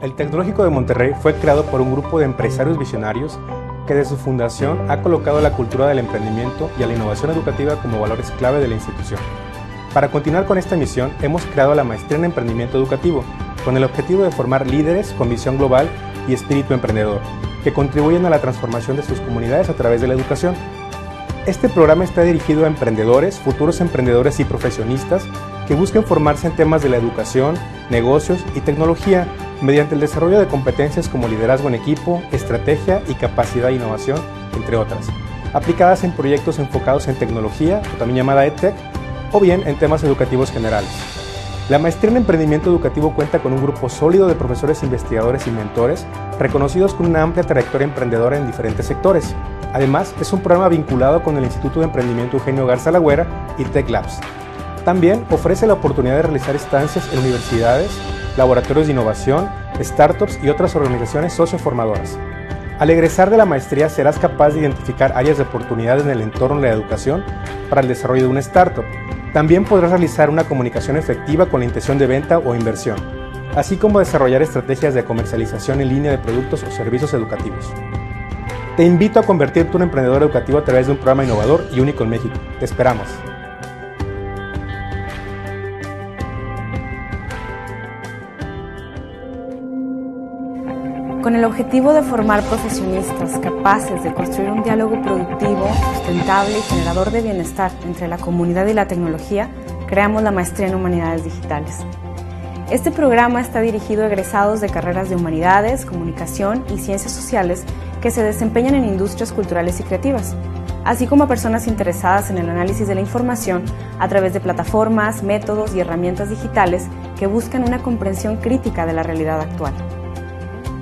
El Tecnológico de Monterrey fue creado por un grupo de empresarios visionarios que desde su fundación ha colocado la cultura del emprendimiento y a la innovación educativa como valores clave de la institución. Para continuar con esta misión, hemos creado la Maestría en Emprendimiento Educativo, con el objetivo de formar líderes con visión global y espíritu emprendedor, que contribuyen a la transformación de sus comunidades a través de la educación. Este programa está dirigido a emprendedores, futuros emprendedores y profesionistas que busquen formarse en temas de la educación, negocios y tecnología mediante el desarrollo de competencias como liderazgo en equipo, estrategia y capacidad de innovación, entre otras, aplicadas en proyectos enfocados en tecnología, o también llamada EdTech, o bien en temas educativos generales. La Maestría en Emprendimiento Educativo cuenta con un grupo sólido de profesores, investigadores y mentores reconocidos con una amplia trayectoria emprendedora en diferentes sectores. Además, es un programa vinculado con el Instituto de Emprendimiento Eugenio Garza Lagüera y Tech Labs. También ofrece la oportunidad de realizar estancias en universidades, laboratorios de innovación, startups y otras organizaciones socioformadoras. Al egresar de la maestría serás capaz de identificar áreas de oportunidad en el entorno de la educación para el desarrollo de una startup. También podrás realizar una comunicación efectiva con la intención de venta o inversión, así como desarrollar estrategias de comercialización en línea de productos o servicios educativos. Te invito a convertirte en un emprendedor educativo a través de un programa innovador y único en México. Te esperamos. Con el objetivo de formar profesionistas capaces de construir un diálogo productivo, sustentable y generador de bienestar entre la comunidad y la tecnología, creamos la Maestría en Humanidades Digitales. Este programa está dirigido a egresados de carreras de Humanidades, Comunicación y Ciencias Sociales que se desempeñan en industrias culturales y creativas, así como a personas interesadas en el análisis de la información a través de plataformas, métodos y herramientas digitales que buscan una comprensión crítica de la realidad actual.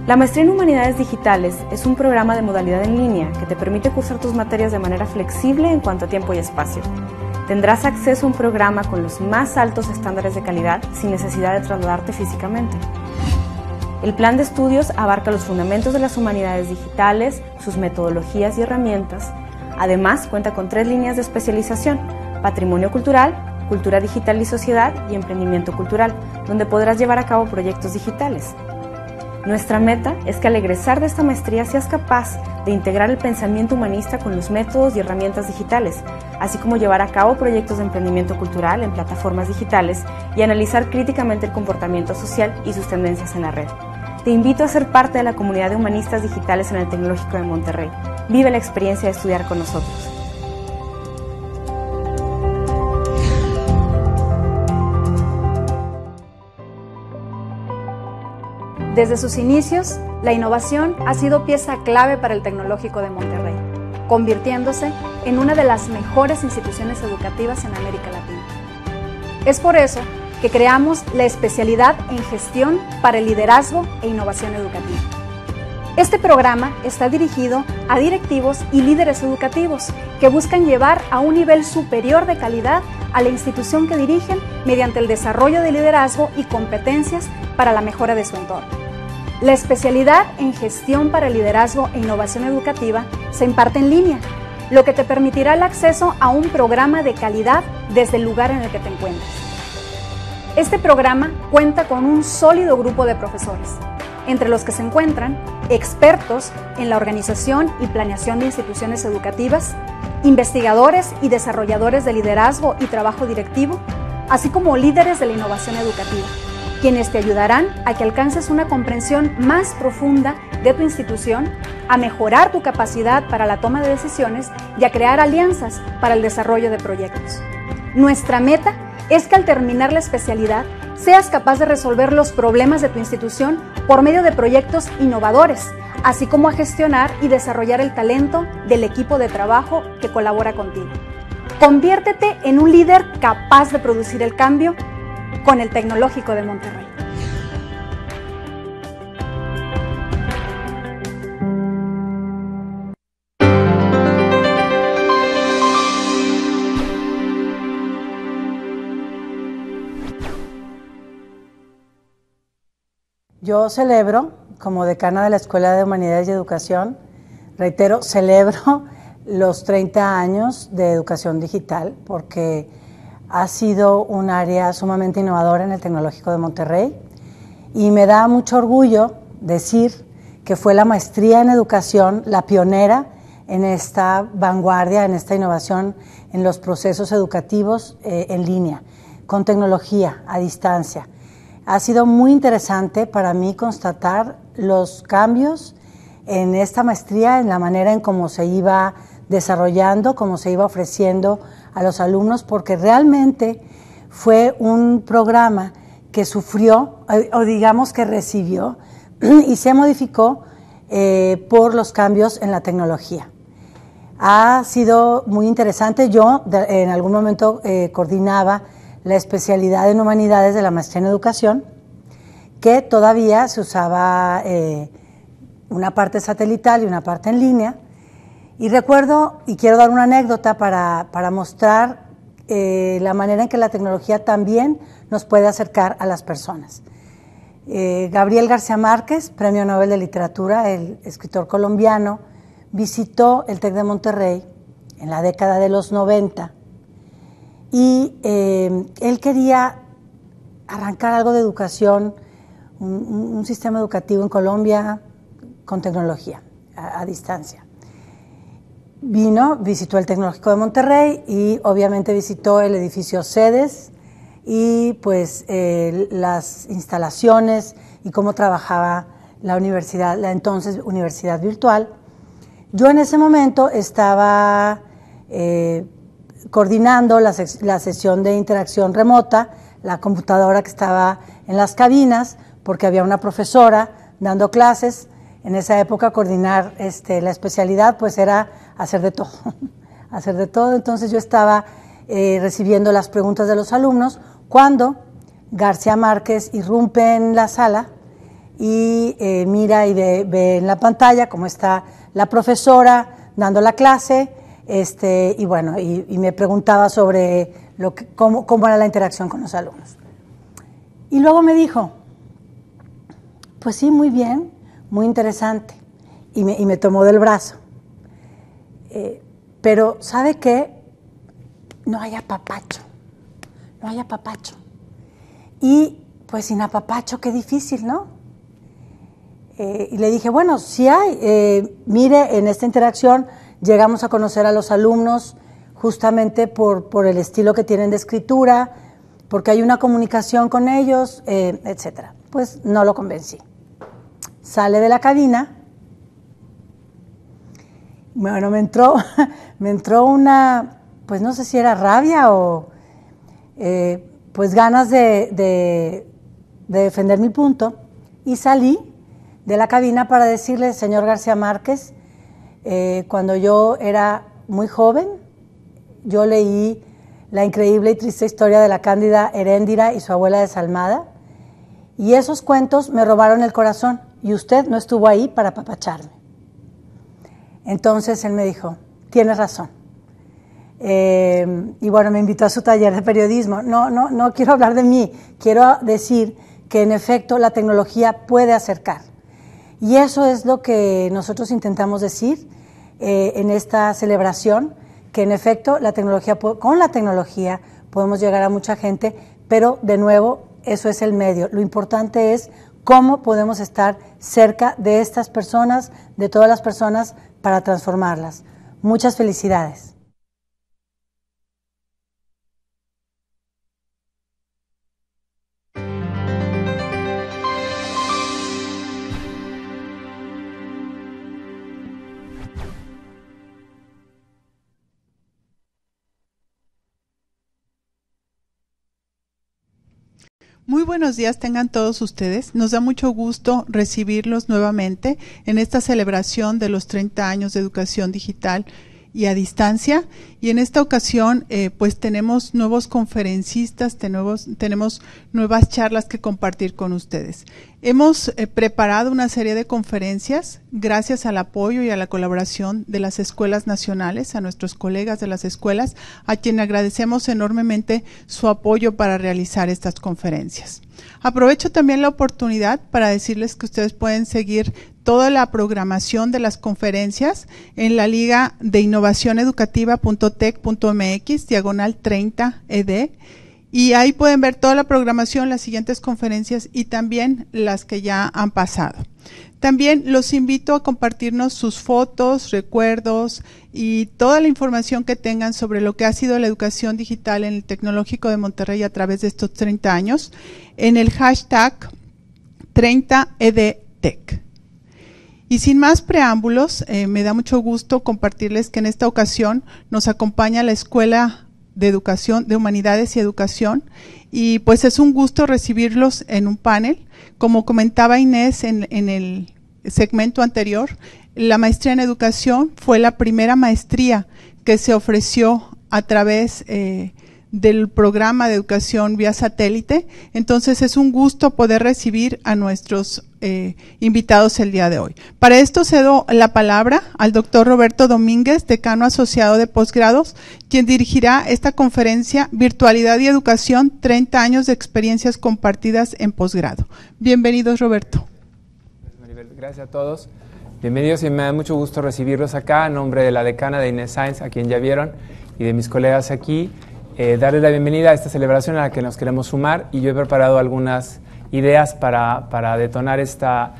La Maestría en Humanidades Digitales es un programa de modalidad en línea que te permite cursar tus materias de manera flexible en cuanto a tiempo y espacio. Tendrás acceso a un programa con los más altos estándares de calidad sin necesidad de trasladarte físicamente. El plan de estudios abarca los fundamentos de las humanidades digitales, sus metodologías y herramientas. Además, cuenta con 3 líneas de especialización: patrimonio cultural, cultura digital y sociedad y emprendimiento cultural, donde podrás llevar a cabo proyectos digitales. Nuestra meta es que al egresar de esta maestría seas capaz de integrar el pensamiento humanista con los métodos y herramientas digitales, así como llevar a cabo proyectos de emprendimiento cultural en plataformas digitales y analizar críticamente el comportamiento social y sus tendencias en la red. Te invito a ser parte de la comunidad de humanistas digitales en el Tecnológico de Monterrey. Vive la experiencia de estudiar con nosotros. Desde sus inicios, la innovación ha sido pieza clave para el Tecnológico de Monterrey, convirtiéndose en una de las mejores instituciones educativas en América Latina. Es por eso que creamos la especialidad en Gestión para el Liderazgo e Innovación Educativa. Este programa está dirigido a directivos y líderes educativos que buscan llevar a un nivel superior de calidad a la institución que dirigen mediante el desarrollo de liderazgo y competencias para la mejora de su entorno. La especialidad en Gestión para el Liderazgo e Innovación Educativa se imparte en línea, lo que te permitirá el acceso a un programa de calidad desde el lugar en el que te encuentres. Este programa cuenta con un sólido grupo de profesores, entre los que se encuentran expertos en la organización y planeación de instituciones educativas, investigadores y desarrolladores de liderazgo y trabajo directivo, así como líderes de la innovación educativa, quienes te ayudarán a que alcances una comprensión más profunda de tu institución, a mejorar tu capacidad para la toma de decisiones y a crear alianzas para el desarrollo de proyectos. Nuestra meta es que al terminar la especialidad seas capaz de resolver los problemas de tu institución por medio de proyectos innovadores, así como a gestionar y desarrollar el talento del equipo de trabajo que colabora contigo. Conviértete en un líder capaz de producir el cambio con el Tecnológico de Monterrey. Yo celebro, como decana de la Escuela de Humanidades y Educación, reitero, celebro los 30 años de educación digital porque ha sido un área sumamente innovadora en el Tecnológico de Monterrey y me da mucho orgullo decir que fue la maestría en educación la pionera en esta vanguardia, en esta innovación en los procesos educativos en línea, con tecnología a distancia. Ha sido muy interesante para mí constatar los cambios en esta maestría, en la manera en cómo se iba desarrollando, cómo se iba ofreciendo a los alumnos, porque realmente fue un programa que sufrió, o digamos que recibió, y se modificó por los cambios en la tecnología. Ha sido muy interesante. Yo en algún momento coordinaba la especialidad en humanidades de la maestría en educación, que todavía se usaba una parte satelital y una parte en línea. Y recuerdo, y quiero dar una anécdota para mostrar la manera en que la tecnología también nos puede acercar a las personas. Gabriel García Márquez, Premio Nobel de Literatura, el escritor colombiano, visitó el TEC de Monterrey en la década de los 90 y él quería arrancar algo de educación, un sistema educativo en Colombia con tecnología a distancia. Vino, visitó el Tecnológico de Monterrey y obviamente visitó el edificio Sedes y pues las instalaciones y cómo trabajaba la universidad, la entonces Universidad Virtual. Yo en ese momento estaba coordinando la sesión de interacción remota, la computadora que estaba en las cabinas, porque había una profesora dando clases. En esa época coordinar la especialidad pues era hacer de todo, hacer de todo. Entonces yo estaba recibiendo las preguntas de los alumnos cuando García Márquez irrumpe en la sala y mira y ve en la pantalla cómo está la profesora dando la clase, y bueno, y me preguntaba sobre cómo era la interacción con los alumnos. Y luego me dijo, pues sí, muy bien, muy interesante, y me tomó del brazo. Pero, ¿sabe qué? No hay apapacho, no hay apapacho. Y pues sin apapacho, qué difícil, ¿no? Y le dije, bueno, sí hay. Mire, en esta interacción llegamos a conocer a los alumnos justamente por el estilo que tienen de escritura, porque hay una comunicación con ellos, etcétera. Pues no lo convencí. Sale de la cabina. Bueno, me entró una, pues no sé si era rabia o pues ganas de defender mi punto, y salí de la cabina para decirle, señor García Márquez, cuando yo era muy joven, yo leí la increíble y triste historia de la cándida Heréndira y su abuela desalmada, y esos cuentos me robaron el corazón, y usted no estuvo ahí para apapacharme. Entonces él me dijo, tienes razón. Y bueno, me invitó a su taller de periodismo. No quiero hablar de mí, quiero decir que en efecto la tecnología puede acercar. Y eso es lo que nosotros intentamos decir en esta celebración, que en efecto con la tecnología podemos llegar a mucha gente, pero de nuevo eso es el medio. Lo importante es cómo podemos estar cerca de estas personas, de todas las personas, para transformarlas. Muchas felicidades. Muy buenos días tengan todos ustedes. Nos da mucho gusto recibirlos nuevamente en esta celebración de los 30 años de educación digital y a distancia. Y en esta ocasión pues tenemos nuevos conferencistas, tenemos nuevas charlas que compartir con ustedes. Hemos preparado una serie de conferencias gracias al apoyo y a la colaboración de las escuelas nacionales, a nuestros colegas de las escuelas, a quien agradecemos enormemente su apoyo para realizar estas conferencias. Aprovecho también la oportunidad para decirles que ustedes pueden seguir toda la programación de las conferencias en la liga de innovación educativa.tec.mx/30ed Y ahí pueden ver toda la programación, las siguientes conferencias y también las que ya han pasado. También los invito a compartirnos sus fotos, recuerdos y toda la información que tengan sobre lo que ha sido la educación digital en el Tecnológico de Monterrey a través de estos 30 años en el hashtag 30EDTech. Y sin más preámbulos, me da mucho gusto compartirles que en esta ocasión nos acompaña la Escuela de Educación, de Humanidades y Educación, y pues es un gusto recibirlos en un panel. Como comentaba Inés en el segmento anterior, la maestría en educación fue la primera maestría que se ofreció a través del programa de educación vía satélite. Entonces es un gusto poder recibir a nuestros invitados el día de hoy. Para esto cedo la palabra al doctor Roberto Domínguez, decano asociado de posgrados, quien dirigirá esta conferencia Virtualidad y Educación, 30 años de experiencias compartidas en posgrado. Bienvenidos, Roberto. Gracias a todos. Bienvenidos y me da mucho gusto recibirlos acá en nombre de la decana de Inés Sáenz, a quien ya vieron, y de mis colegas aquí. Darles la bienvenida a esta celebración a la que nos queremos sumar, y yo he preparado algunas ideas para detonar esta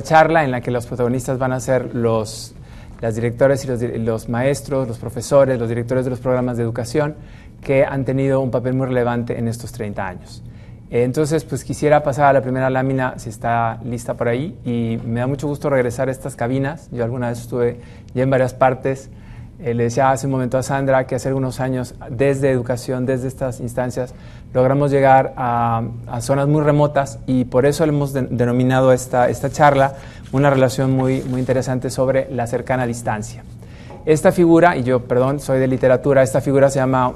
charla, en la que los protagonistas van a ser las directores y los maestros, los profesores, los directores de los programas de educación que han tenido un papel muy relevante en estos 30 años. Entonces, pues quisiera pasar a la primera lámina, si está lista por ahí, y me da mucho gusto regresar a estas cabinas. Yo alguna vez estuve ya en varias partes. Le decía hace un momento a Sandra que hace algunos años, desde educación, desde estas instancias, logramos llegar a zonas muy remotas, y por eso le hemos denominado esta charla una relación muy interesante sobre la cercana distancia. Esta figura, y yo, perdón, soy de literatura, esta figura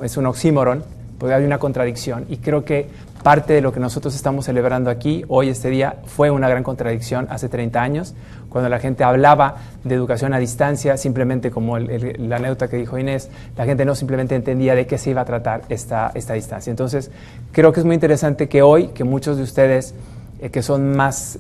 es un oxímoron, porque hay una contradicción, y creo que parte de lo que nosotros estamos celebrando aquí, hoy, este día, fue una gran contradicción hace 30 años, cuando la gente hablaba de educación a distancia, simplemente como la anécdota que dijo Inés, la gente no simplemente entendía de qué se iba a tratar esta distancia. Entonces, creo que es muy interesante que hoy, que muchos de ustedes que son más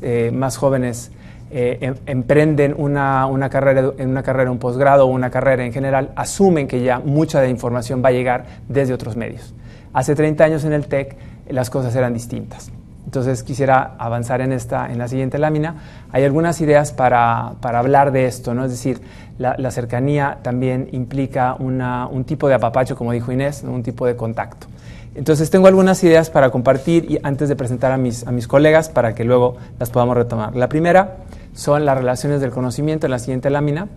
jóvenes, emprenden una carrera, un posgrado o una carrera en general, asumen que ya mucha de la información va a llegar desde otros medios. Hace 30 años en el TEC las cosas eran distintas. Entonces quisiera avanzar en la siguiente lámina. Hay algunas ideas para hablar de esto, ¿no? Es decir, la cercanía también implica un tipo de apapacho, como dijo Inés, ¿no? Un tipo de contacto. Entonces tengo algunas ideas para compartir, y antes de presentar a mis colegas, para que luego las podamos retomar. La primera son las relaciones del conocimiento, en la siguiente lámina,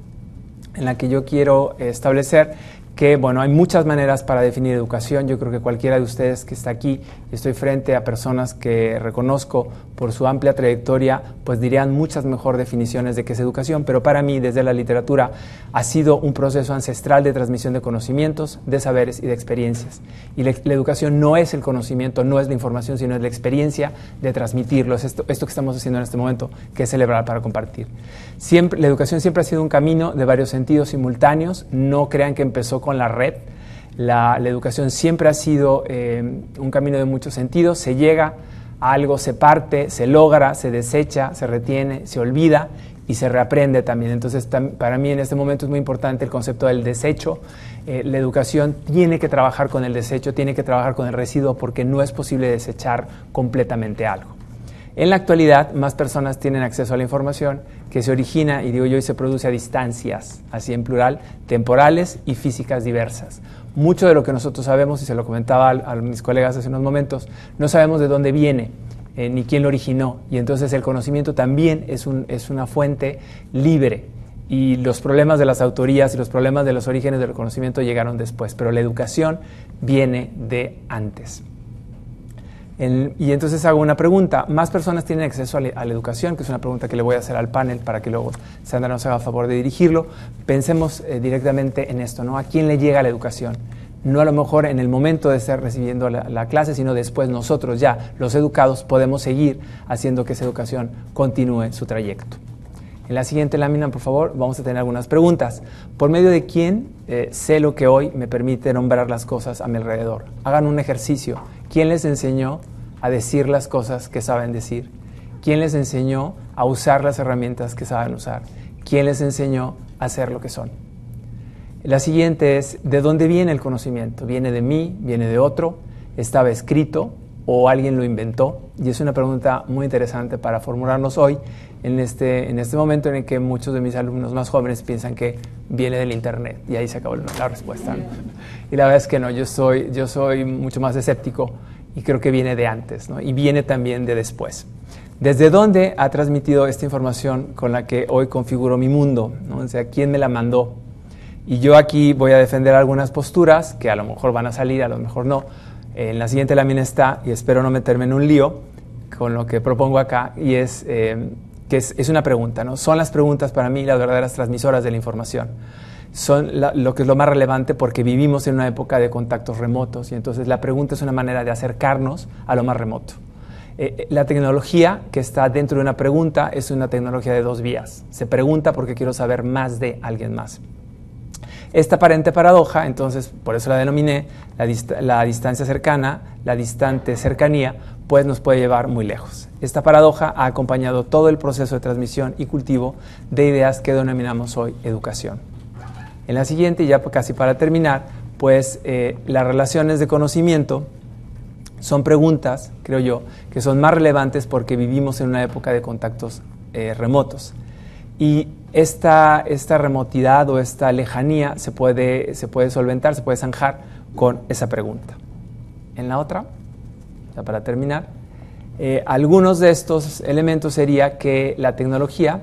en la que yo quiero establecer que, bueno, hay muchas maneras para definir educación. Yo creo que cualquiera de ustedes que está aquí, estoy frente a personas que reconozco por su amplia trayectoria, pues dirían muchas mejor definiciones de qué es educación, pero para mí, desde la literatura, ha sido un proceso ancestral de transmisión de conocimientos, de saberes y de experiencias. Y la educación no es el conocimiento, no es la información, sino es la experiencia de transmitirlos. Esto que estamos haciendo en este momento, que es celebrar para compartir. La educación siempre ha sido un camino de varios sentidos simultáneos. No crean que empezó con la red. La educación siempre ha sido un camino de muchos sentidos. Se llega a algo, se parte, se logra, se desecha, se retiene, se olvida y se reaprende también. Entonces, para mí en este momento es muy importante el concepto del desecho. La educación tiene que trabajar con el desecho, tiene que trabajar con el residuo, porque no es posible desechar completamente algo. En la actualidad, más personas tienen acceso a la información que se origina, y digo yo, y se produce a distancias, así en plural, temporales y físicas diversas. Mucho de lo que nosotros sabemos, y se lo comentaba a mis colegas hace unos momentos, no sabemos de dónde viene, ni quién lo originó, y entonces el conocimiento también es una fuente libre, y los problemas de las autorías y los problemas de los orígenes del conocimiento llegaron después, pero la educación viene de antes. Y entonces hago una pregunta: ¿más personas tienen acceso a la educación? Que es una pregunta que le voy a hacer al panel para que luego Sandra nos haga favor de dirigirlo. Pensemos directamente en esto, ¿no? ¿A quién le llega la educación? No a lo mejor en el momento de estar recibiendo la clase, sino después nosotros ya, los educados, podemos seguir haciendo que esa educación continúe su trayecto. En la siguiente lámina, por favor, vamos a tener algunas preguntas. ¿Por medio de quién sé lo que hoy me permite nombrar las cosas a mi alrededor? Hagan un ejercicio. ¿Quién les enseñó a decir las cosas que saben decir? ¿Quién les enseñó a usar las herramientas que saben usar? ¿Quién les enseñó a ser lo que son? La siguiente es: ¿de dónde viene el conocimiento? ¿Viene de mí? ¿Viene de otro? estaba escrito o alguien lo inventó? Y es una pregunta muy interesante para formularnos hoy en este momento en el que muchos de mis alumnos más jóvenes piensan que viene del internet y ahí se acabó la respuesta, ¿no? Y la verdad es que no, yo soy mucho más escéptico y creo que viene de antes, ¿no? Y viene también de después. ¿Desde dónde ha transmitido esta información con la que hoy configuro mi mundo, ¿no? O sea, ¿quién me la mandó? Y yo aquí voy a defender algunas posturas que a lo mejor van a salir, a lo mejor no. En la siguiente lámina está, y espero no meterme en un lío con lo que propongo acá, y es que es una pregunta, ¿no? Son las preguntas para mí las verdaderas transmisoras de la información. Son lo que es lo más relevante porque vivimos en una época de contactos remotos y entonces la pregunta es una manera de acercarnos a lo más remoto. La tecnología que está dentro de una pregunta es una tecnología de dos vías. Se pregunta porque quiero saber más de alguien más. Esta aparente paradoja, entonces, por eso la denominé la distancia cercana, la distante cercanía, pues nos puede llevar muy lejos. Esta paradoja ha acompañado todo el proceso de transmisión y cultivo de ideas que denominamos hoy educación. En la siguiente, ya casi para terminar, pues las relaciones de conocimiento son preguntas, creo yo, que son más relevantes porque vivimos en una época de contactos remotos. Y esta remotidad o esta lejanía se puede solventar, se puede zanjar con esa pregunta. En la otra, ya para terminar, algunos de estos elementos sería que la tecnología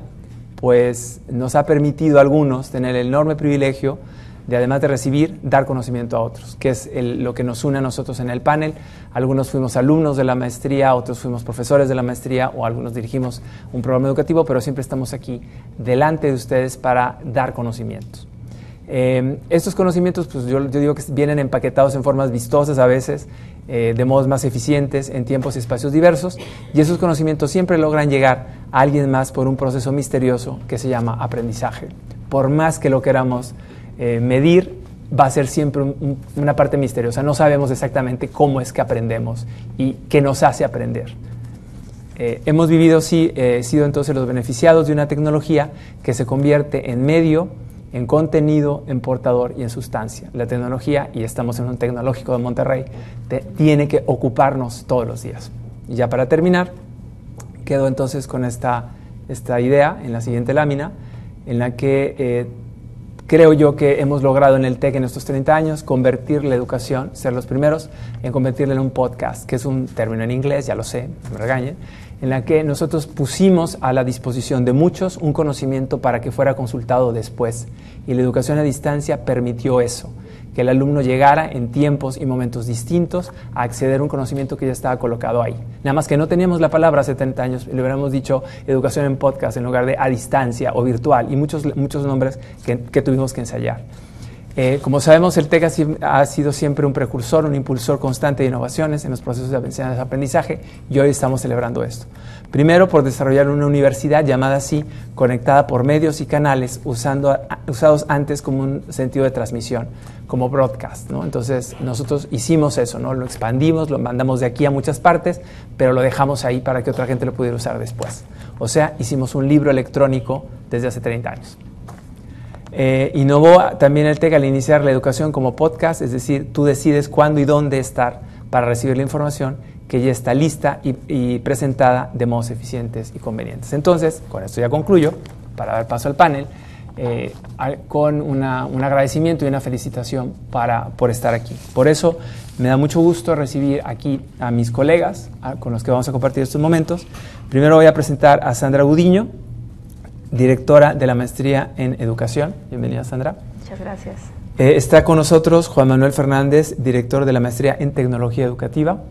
pues, nos ha permitido a algunos tener el enorme privilegio de, además de recibir, dar conocimiento a otros, que es lo que nos une a nosotros en el panel. Algunos fuimos alumnos de la maestría, otros fuimos profesores de la maestría o algunos dirigimos un programa educativo, pero siempre estamos aquí delante de ustedes para dar conocimientos. Estos conocimientos, pues yo digo que vienen empaquetados en formas vistosas a veces, de modos más eficientes, en tiempos y espacios diversos, y esos conocimientos siempre logran llegar a alguien más por un proceso misterioso que se llama aprendizaje. Por más que lo queramos medir, va a ser siempre una parte misteriosa. No sabemos exactamente cómo es que aprendemos y qué nos hace aprender. Hemos vivido, sido entonces los beneficiados de una tecnología que se convierte en medio, en contenido, en portador y en sustancia. La tecnología, y estamos en un tecnológico de Monterrey, tiene que ocuparnos todos los días. Y ya para terminar, quedo entonces con esta idea en la siguiente lámina, en la que creo yo que hemos logrado en el TEC en estos 30 años convertir la educación, ser los primeros en convertirla en un podcast, que es un término en inglés, ya lo sé, no me regañen, en la que nosotros pusimos a la disposición de muchos un conocimiento para que fuera consultado después. Y la educación a distancia permitió eso, que el alumno llegara en tiempos y momentos distintos a acceder a un conocimiento que ya estaba colocado ahí. Nada más que no teníamos la palabra hace 30 años, le hubiéramos dicho educación en podcast en lugar de a distancia o virtual y muchos nombres que tuvimos que ensayar. Como sabemos, el TEC ha sido siempre un precursor, un impulsor constante de innovaciones en los procesos de aprendizaje y hoy estamos celebrando esto. Primero, por desarrollar una universidad llamada así, conectada por medios y canales usados antes como un sentido de transmisión, como broadcast, ¿no? Entonces, nosotros hicimos eso, ¿no? Lo expandimos, lo mandamos de aquí a muchas partes, pero lo dejamos ahí para que otra gente lo pudiera usar después. O sea, hicimos un libro electrónico desde hace 30 años. Innovó también el TEC al iniciar la educación como podcast, es decir, tú decides cuándo y dónde estar para recibir la información que ya está lista y presentada de modos eficientes y convenientes. Entonces, con esto ya concluyo, para dar paso al panel, con un agradecimiento y una felicitación por estar aquí. Por eso me da mucho gusto recibir aquí a mis colegas con los que vamos a compartir estos momentos. Primero voy a presentar a Sandra Gudiño, directora de la Maestría en Educación. Bienvenida, Sandra. Muchas gracias. Está con nosotros Juan Manuel Fernández, director de la Maestría en Tecnología Educativa.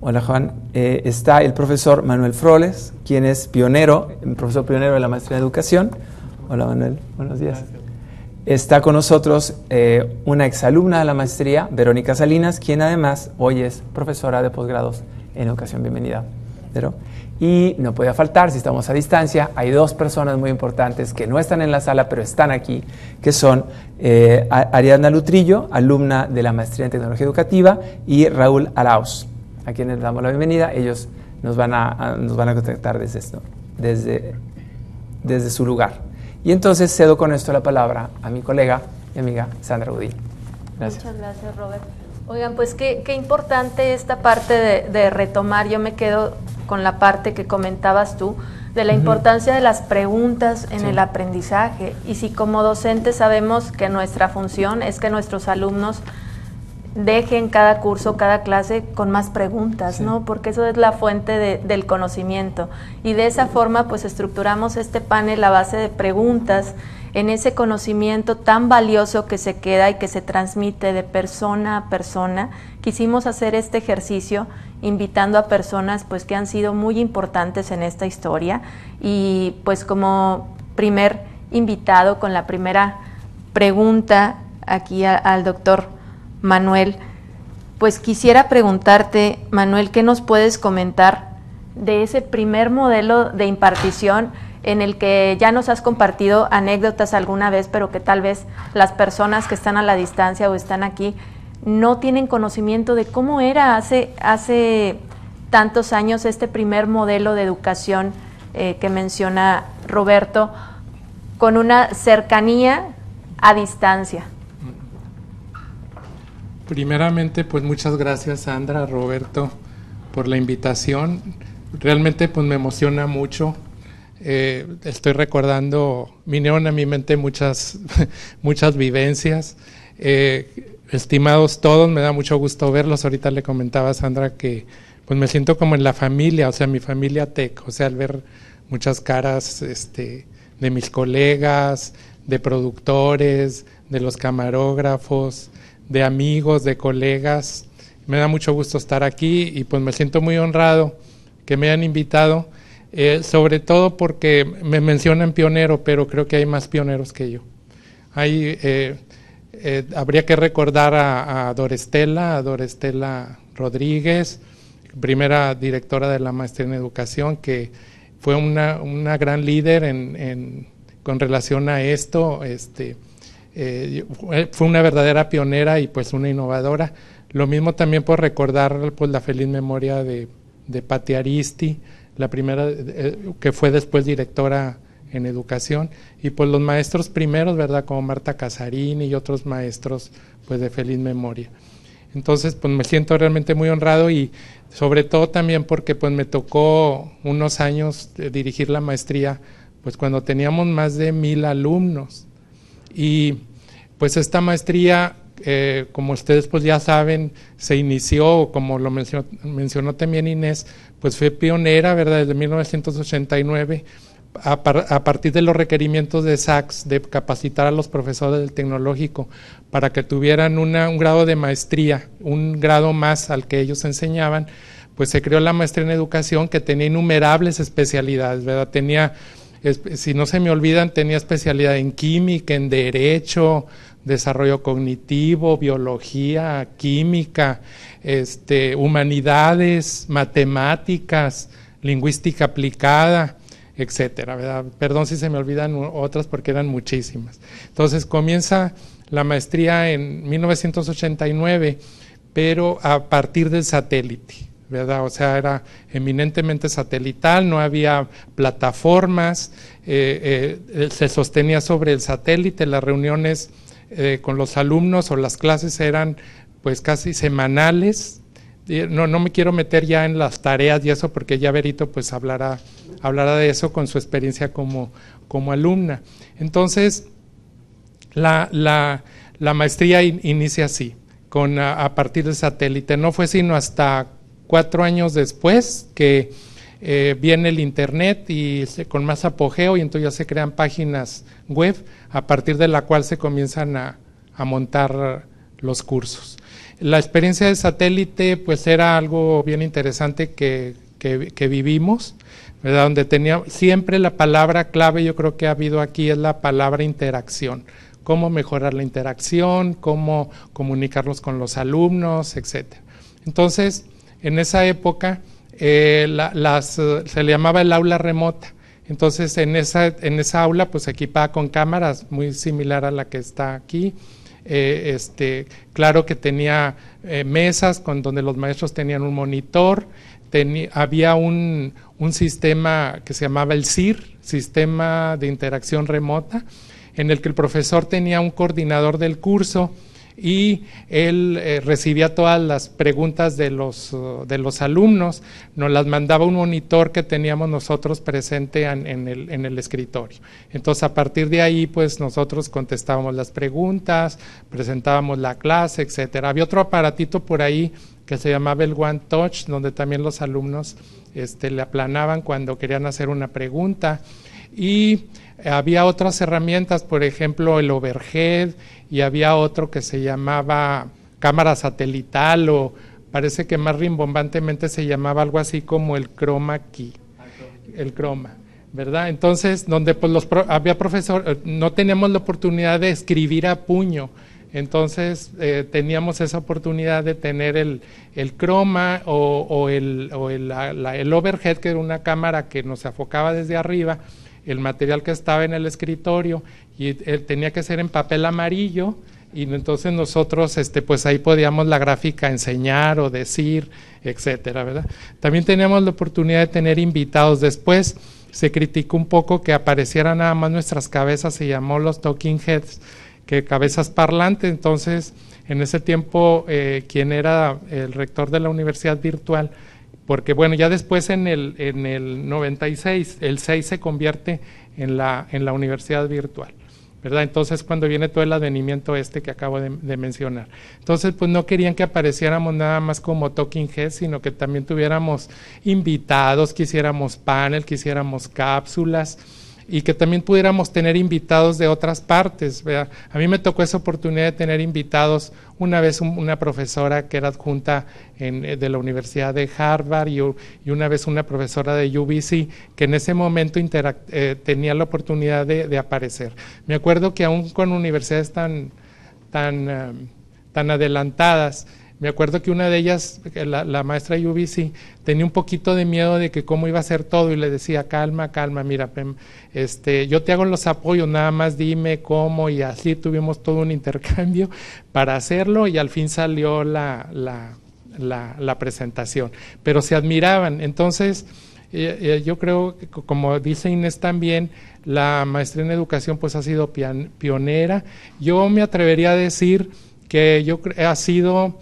Hola, Juan. Está el profesor Manuel Froles, quien es profesor pionero de la Maestría en Educación. Hola, Manuel. Buenos días. Gracias. Está con nosotros una exalumna de la Maestría, Verónica Salinas, quien además hoy es profesora de posgrados en Educación. Bienvenida, Vero. Y no podía faltar, si estamos a distancia, hay dos personas muy importantes que no están en la sala, pero están aquí, que son Ariadna Lutrillo, alumna de la Maestría en Tecnología Educativa, y Raúl Arauz, a quienes damos la bienvenida. Ellos nos van a contactar desde su lugar. Y entonces cedo con esto la palabra a mi colega y amiga Sandra Gudiño. Gracias. Muchas gracias, Robert. Oigan, pues qué importante esta parte de retomar. Yo me quedo con la parte que comentabas tú, de la importancia de las preguntas en el aprendizaje. Y si como docentes sabemos que nuestra función es que nuestros alumnos dejen cada curso, cada clase con más preguntas, ¿no? Porque eso es la fuente del conocimiento. Y de esa forma, pues estructuramos este panel a base de preguntas en ese conocimiento tan valioso que se queda y que se transmite de persona a persona. Quisimos hacer este ejercicio invitando a personas pues que han sido muy importantes en esta historia, y pues como primer invitado, con la primera pregunta aquí al doctor Manuel, pues quisiera preguntarte, Manuel, ¿qué nos puedes comentar de ese primer modelo de impartición en el que ya nos has compartido anécdotas alguna vez, pero que tal vez las personas que están a la distancia o están aquí no tienen conocimiento de cómo era hace tantos años este primer modelo de educación que menciona Roberto, con una cercanía a distancia? Primeramente, pues muchas gracias, Sandra, Roberto, por la invitación. Realmente pues me emociona mucho. Estoy recordando, vinieron a mi mente muchas vivencias. Estimados todos, me da mucho gusto verlos. Ahorita le comentaba a Sandra que pues me siento como en la familia, o sea, mi familia TEC, o sea, al ver muchas caras de mis colegas, de productores, de los camarógrafos, de amigos, de colegas. Me da mucho gusto estar aquí y pues me siento muy honrado que me hayan invitado, sobre todo porque me mencionan pionero, pero creo que hay más pioneros que yo. Habría que recordar a Dorestela Rodríguez, primera directora de la maestría en educación, que fue una gran líder con relación a esto. Fue una verdadera pionera y pues una innovadora. Lo mismo también por recordar pues la feliz memoria de Pati Aristi, la primera que fue después directora en educación, y pues los maestros primeros, ¿verdad?, como Marta Casarini y otros maestros pues de feliz memoria. Entonces pues me siento realmente muy honrado, y sobre todo también porque pues me tocó unos años dirigir la maestría pues cuando teníamos más de 1000 alumnos. Y pues esta maestría, como ustedes pues ya saben, se inició, como lo mencionó también Inés, pues fue pionera, ¿verdad?, desde 1989, a partir de los requerimientos de SACS, de capacitar a los profesores del tecnológico para que tuvieran un grado de maestría, un grado más al que ellos enseñaban. Pues se creó la maestría en educación, que tenía innumerables especialidades, ¿verdad? Tenía, si no se me olvidan, tenía especialidad en química, en derecho, desarrollo cognitivo, biología, química, humanidades, matemáticas, lingüística aplicada, etcétera, ¿verdad? Perdón si se me olvidan otras porque eran muchísimas. Entonces comienza la maestría en 1989, pero a partir del satélite, ¿verdad? O sea, era eminentemente satelital, no había plataformas, se sostenía sobre el satélite. Las reuniones con los alumnos o las clases eran pues casi semanales. No me quiero meter ya en las tareas y eso, porque ya Berito pues hablará de eso con su experiencia como alumna. Entonces la maestría inicia así, a partir del satélite. No fue sino hasta 4 años después que viene el internet y con más apogeo, y entonces ya se crean páginas web a partir de la cual se comienzan a montar los cursos. La experiencia de satélite pues era algo bien interesante que vivimos, ¿verdad? Donde tenía siempre la palabra clave, yo creo que ha habido aquí, es la palabra interacción. Cómo mejorar la interacción, cómo comunicarnos con los alumnos, etcétera. Entonces, en esa época se le llamaba el aula remota. Entonces, en esa aula pues equipada con cámaras, muy similar a la que está aquí. Claro que tenía mesas donde los maestros tenían un monitor, había un sistema que se llamaba el SIR, Sistema de Interacción Remota, en el que el profesor tenía un coordinador del curso, y él recibía todas las preguntas de los alumnos, nos las mandaba un monitor que teníamos nosotros presente en el escritorio. Entonces a partir de ahí pues nosotros contestábamos las preguntas, presentábamos la clase, etcétera. Había otro aparatito por ahí que se llamaba el One Touch, donde también los alumnos le aplanaban cuando querían hacer una pregunta, y había otras herramientas, por ejemplo el overhead, y había otro que se llamaba cámara satelital, o parece que más rimbombantemente se llamaba algo así como el chroma key, el chroma, ¿verdad? Entonces, donde pues había profesor, no teníamos la oportunidad de escribir a puño, entonces teníamos esa oportunidad de tener el chroma o el overhead, que era una cámara que nos enfocaba desde arriba el material que estaba en el escritorio, y tenía que ser en papel amarillo, y entonces nosotros pues ahí podíamos la gráfica enseñar o decir, etcétera, ¿verdad? También teníamos la oportunidad de tener invitados. Después se criticó un poco que aparecieran nada más nuestras cabezas, se llamó los talking heads, que cabezas parlantes. Entonces en ese tiempo quien era el rector de la Universidad Virtual, porque bueno, ya después en el 96, el 6 se convierte en la Universidad Virtual, ¿verdad? Entonces cuando viene todo el advenimiento que acabo de mencionar. Entonces pues no querían que apareciéramos nada más como talking heads, sino que también tuviéramos invitados, que hiciéramos panel, que hiciéramos cápsulas, y que también pudiéramos tener invitados de otras partes, ¿verdad? A mí me tocó esa oportunidad de tener invitados, una vez una profesora que era adjunta de la Universidad de Harvard, y una vez una profesora de UBC, que en ese momento tenía la oportunidad de aparecer. Me acuerdo que aún con universidades tan adelantadas, me acuerdo que una de ellas, la maestra de UBC, tenía un poquito de miedo de que cómo iba a ser todo, y le decía, calma, mira, yo te hago los apoyos, nada más dime cómo, y así tuvimos todo un intercambio para hacerlo, y al fin salió la presentación. Pero se admiraban. Entonces, yo creo que, como dice Inés también, la maestría en educación pues ha sido pionera. Yo me atrevería a decir que ha sido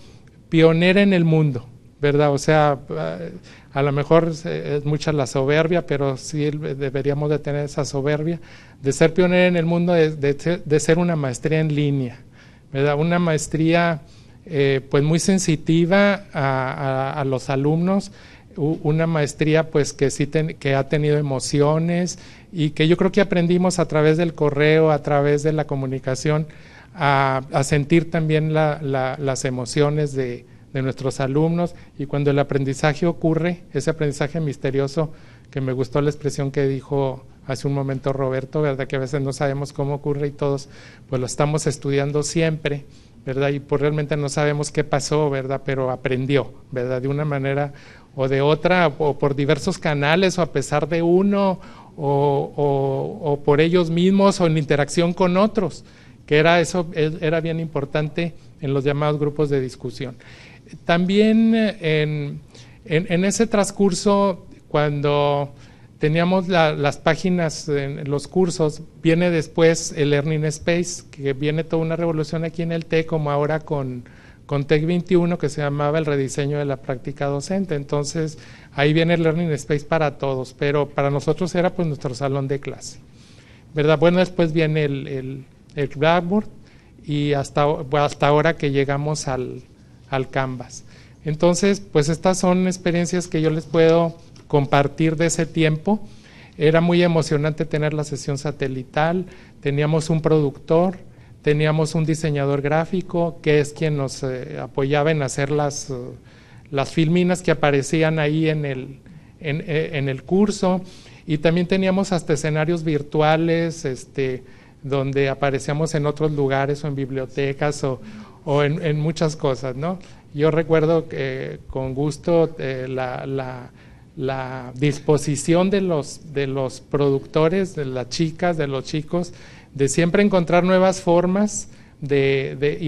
pionera en el mundo, ¿verdad? O sea, a lo mejor es mucha la soberbia, pero sí deberíamos de tener esa soberbia de ser pionera en el mundo, de ser una maestría en línea, ¿verdad? Una maestría pues muy sensitiva a los alumnos, una maestría pues que sí que ha tenido emociones, y que yo creo que aprendimos a través del correo, a través de la comunicación, a sentir también las emociones de nuestros alumnos, y cuando el aprendizaje ocurre, ese aprendizaje misterioso, que me gustó la expresión que dijo hace un momento Roberto, ¿verdad? Que a veces no sabemos cómo ocurre y todos pues lo estamos estudiando siempre, ¿verdad? Y pues realmente no sabemos qué pasó, ¿verdad? Pero aprendió, ¿verdad? De una manera o de otra, o por diversos canales, o a pesar de uno, o por ellos mismos, o en interacción con otros, que era bien importante en los llamados grupos de discusión. También en ese transcurso, cuando teníamos las páginas en los cursos, viene después el Learning Space, que viene toda una revolución aquí en el TEC, como ahora con TEC 21, que se llamaba el rediseño de la práctica docente. Entonces ahí viene el Learning Space para todos, pero para nosotros era pues nuestro salón de clase, ¿verdad? Bueno, después viene el Blackboard, y hasta ahora que llegamos al Canvas. Entonces, pues estas son experiencias que yo les puedo compartir de ese tiempo. Era muy emocionante tener la sesión satelital, teníamos un productor, teníamos un diseñador gráfico, que es quien nos apoyaba en hacer las filminas que aparecían ahí en el curso, y también teníamos hasta escenarios virtuales, donde aparecíamos en otros lugares, o en bibliotecas, o en muchas cosas, ¿no? Yo recuerdo que con gusto la disposición de los productores, de las chicas, de los chicos, de siempre encontrar nuevas formas y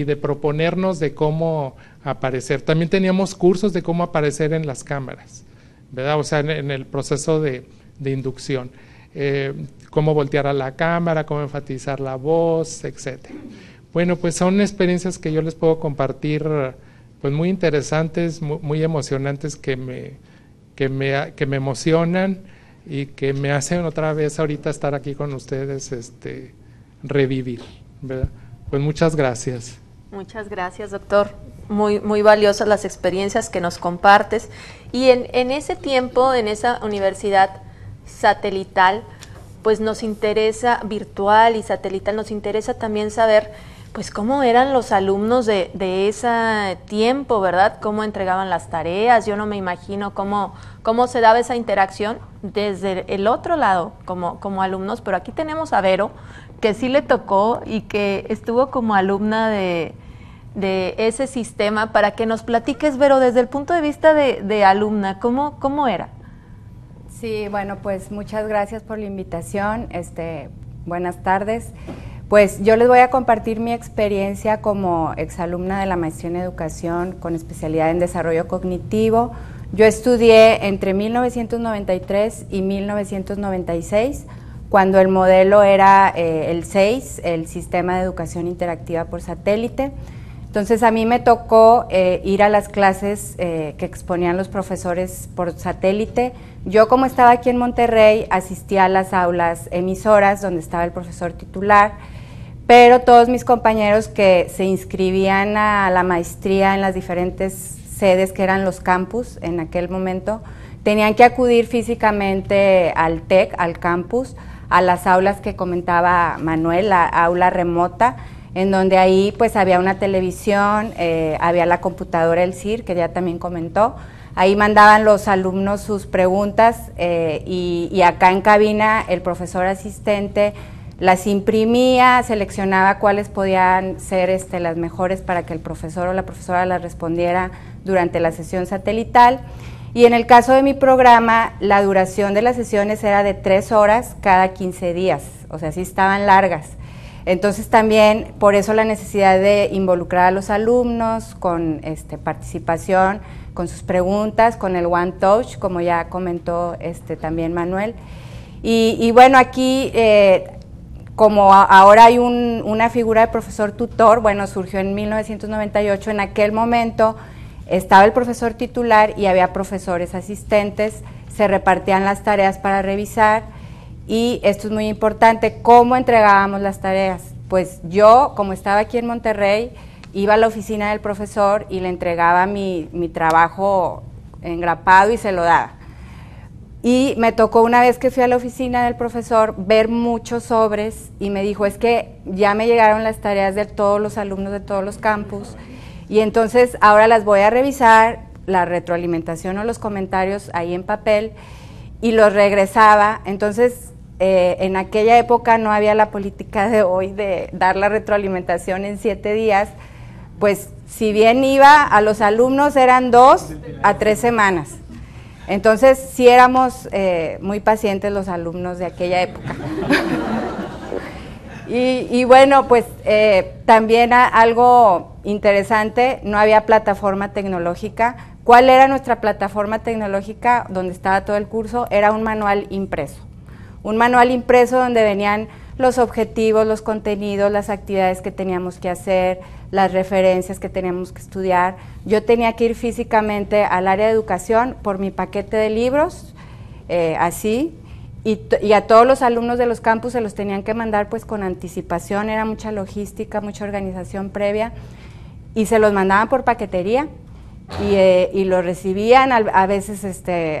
de proponernos de cómo aparecer. También teníamos cursos de cómo aparecer en las cámaras, ¿verdad? O sea, en el proceso de inducción. Cómo voltear a la cámara, cómo enfatizar la voz, etcétera. Bueno, pues son experiencias que yo les puedo compartir, pues muy interesantes, muy emocionantes, que me emocionan y que me hacen otra vez ahorita estar aquí con ustedes, revivir, ¿verdad? Pues muchas gracias. Muchas gracias, doctor. Muy, muy valiosas las experiencias que nos compartes. Y en ese tiempo, en esa universidad satelital, pues nos interesa, virtual y satelital, nos interesa también saber, pues cómo eran los alumnos de ese tiempo, ¿verdad? Cómo entregaban las tareas. Yo no me imagino cómo se daba esa interacción desde el otro lado como alumnos, pero aquí tenemos a Vero, que sí le tocó y que estuvo como alumna de ese sistema, para que nos platiques, Vero, desde el punto de vista de alumna, ¿cómo era? Sí, bueno, pues muchas gracias por la invitación, buenas tardes. Pues yo les voy a compartir mi experiencia como exalumna de la maestría en educación con especialidad en desarrollo cognitivo. Yo estudié entre 1993 y 1996, cuando el modelo era el 6, el Sistema de Educación Interactiva por Satélite. Entonces a mí me tocó ir a las clases que exponían los profesores por satélite. Yo, como estaba aquí en Monterrey, asistía a las aulas emisoras donde estaba el profesor titular, pero todos mis compañeros que se inscribían a la maestría en las diferentes sedes que eran los campus en aquel momento, tenían que acudir físicamente al TEC, al campus, a las aulas que comentaba Manuel, la aula remota, en donde ahí pues había una televisión, había la computadora El CIR, que ya también comentó. Ahí mandaban los alumnos sus preguntas y acá en cabina el profesor asistente las imprimía, seleccionaba cuáles podían ser las mejores para que el profesor o la profesora las respondiera durante la sesión satelital. Y en el caso de mi programa, la duración de las sesiones era de 3 horas cada 15 días, o sea, sí estaban largas. Entonces también por eso la necesidad de involucrar a los alumnos con participación, con sus preguntas, con el One Touch, como ya comentó también Manuel. Y bueno, aquí como ahora hay una figura de profesor tutor, bueno, surgió en 1998, en aquel momento estaba el profesor titular y había profesores asistentes, se repartían las tareas para revisar. Y esto es muy importante, ¿cómo entregábamos las tareas? Pues yo, como estaba aquí en Monterrey, iba a la oficina del profesor y le entregaba mi trabajo engrapado y se lo daba. Y me tocó una vez que fui a la oficina del profesor ver muchos sobres y me dijo, es que ya me llegaron las tareas de todos los alumnos de todos los campus y entonces ahora las voy a revisar, la retroalimentación o los comentarios ahí en papel, y los regresaba. Entonces en aquella época no había la política de hoy de dar la retroalimentación en 7 días, pues si bien iba a los alumnos eran 2 a 3 semanas. Entonces sí éramos muy pacientes los alumnos de aquella época. y bueno, pues también algo interesante, no había plataforma tecnológica. ¿Cuál era nuestra plataforma tecnológica donde estaba todo el curso? Era un manual impreso. Un manual impreso donde venían los objetivos, los contenidos, las actividades que teníamos que hacer, las referencias que teníamos que estudiar. Yo tenía que ir físicamente al área de educación por mi paquete de libros, así, y a todos los alumnos de los campus se los tenían que mandar pues con anticipación, era mucha logística, mucha organización previa, y se los mandaban por paquetería, y lo recibían a veces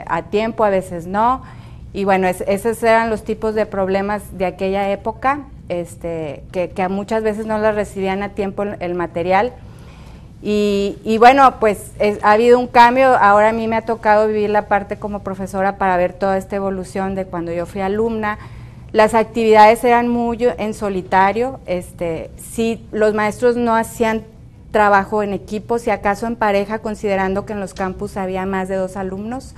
a tiempo, a veces no. Y bueno, esos eran los tipos de problemas de aquella época, que muchas veces no las recibían a tiempo el material. Y bueno, pues ha habido un cambio. Ahora a mí me ha tocado vivir la parte como profesora para ver toda esta evolución de cuando yo fui alumna. Las actividades eran muy en solitario, sí, los maestros no hacían trabajo en equipo, si acaso en pareja, considerando que en los campus había más de 2 alumnos.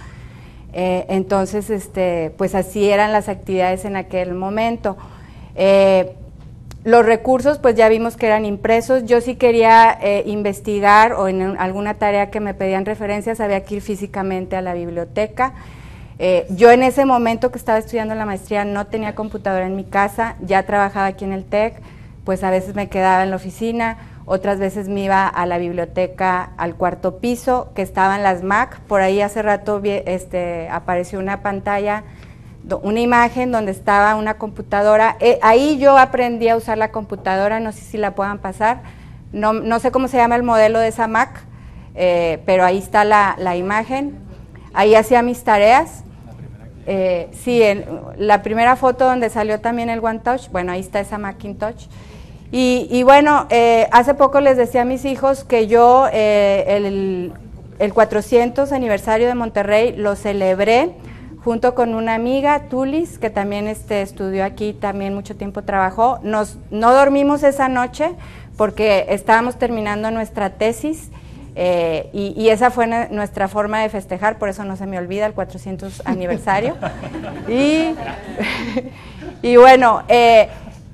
Entonces, pues así eran las actividades en aquel momento. Los recursos, pues ya vimos que eran impresos. Yo sí quería investigar o en alguna tarea que me pedían referencias, había que ir físicamente a la biblioteca. Yo en ese momento que estaba estudiando la maestría no tenía computadora en mi casa, ya trabajaba aquí en el TEC, pues a veces me quedaba en la oficina, otras veces me iba a la biblioteca al cuarto piso, que estaban las Mac. Por ahí hace rato apareció una pantalla, una imagen donde estaba una computadora. Ahí yo aprendí a usar la computadora, no sé si la puedan pasar, no sé cómo se llama el modelo de esa Mac, pero ahí está la imagen. Ahí hacía mis tareas. Sí, la primera foto donde salió también el OneTouch, bueno, ahí está esa Macintosh. Y bueno, hace poco les decía a mis hijos que yo el 400 aniversario de Monterrey lo celebré junto con una amiga, Tulis, que también estudió aquí, también mucho tiempo trabajó. No dormimos esa noche porque estábamos terminando nuestra tesis, y esa fue nuestra forma de festejar, por eso no se me olvida el 400 aniversario. Y bueno,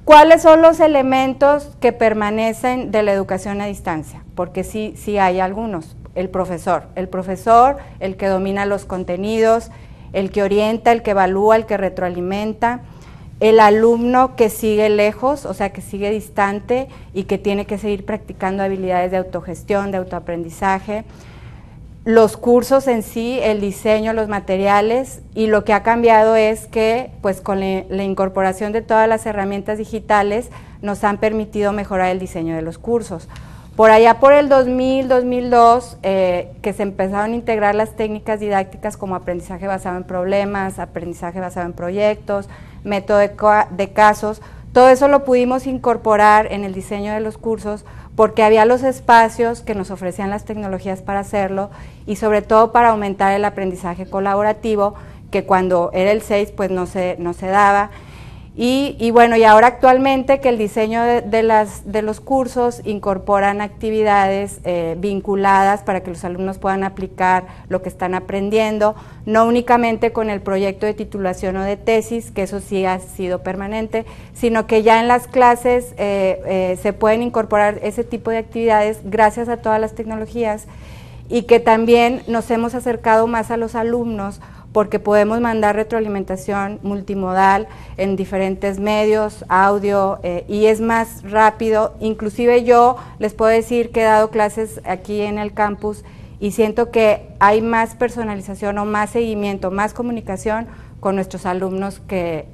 ¿cuáles son los elementos que permanecen de la educación a distancia? Porque sí hay algunos. El profesor, el que domina los contenidos, el que orienta, el que evalúa, el que retroalimenta, el alumno que sigue lejos, o sea, que sigue distante y que tiene que seguir practicando habilidades de autogestión, de autoaprendizaje, los cursos en sí, el diseño, los materiales, y lo que ha cambiado es que, pues con la incorporación de todas las herramientas digitales, nos han permitido mejorar el diseño de los cursos. Por allá por el 2000, 2002, que se empezaron a integrar las técnicas didácticas como aprendizaje basado en problemas, aprendizaje basado en proyectos, método de casos, todo eso lo pudimos incorporar en el diseño de los cursos porque había los espacios que nos ofrecían las tecnologías para hacerlo y sobre todo para aumentar el aprendizaje colaborativo, que cuando era el 6 pues no se daba. Y bueno, y ahora actualmente que el diseño de los cursos incorporan actividades vinculadas para que los alumnos puedan aplicar lo que están aprendiendo, no únicamente con el proyecto de titulación o de tesis, que eso sí ha sido permanente, sino que ya en las clases se pueden incorporar ese tipo de actividades gracias a todas las tecnologías, y que también nos hemos acercado más a los alumnos porque podemos mandar retroalimentación multimodal en diferentes medios, audio, y es más rápido. Inclusive yo les puedo decir que he dado clases aquí en el campus y siento que hay más personalización o más seguimiento, más comunicación con nuestros alumnos que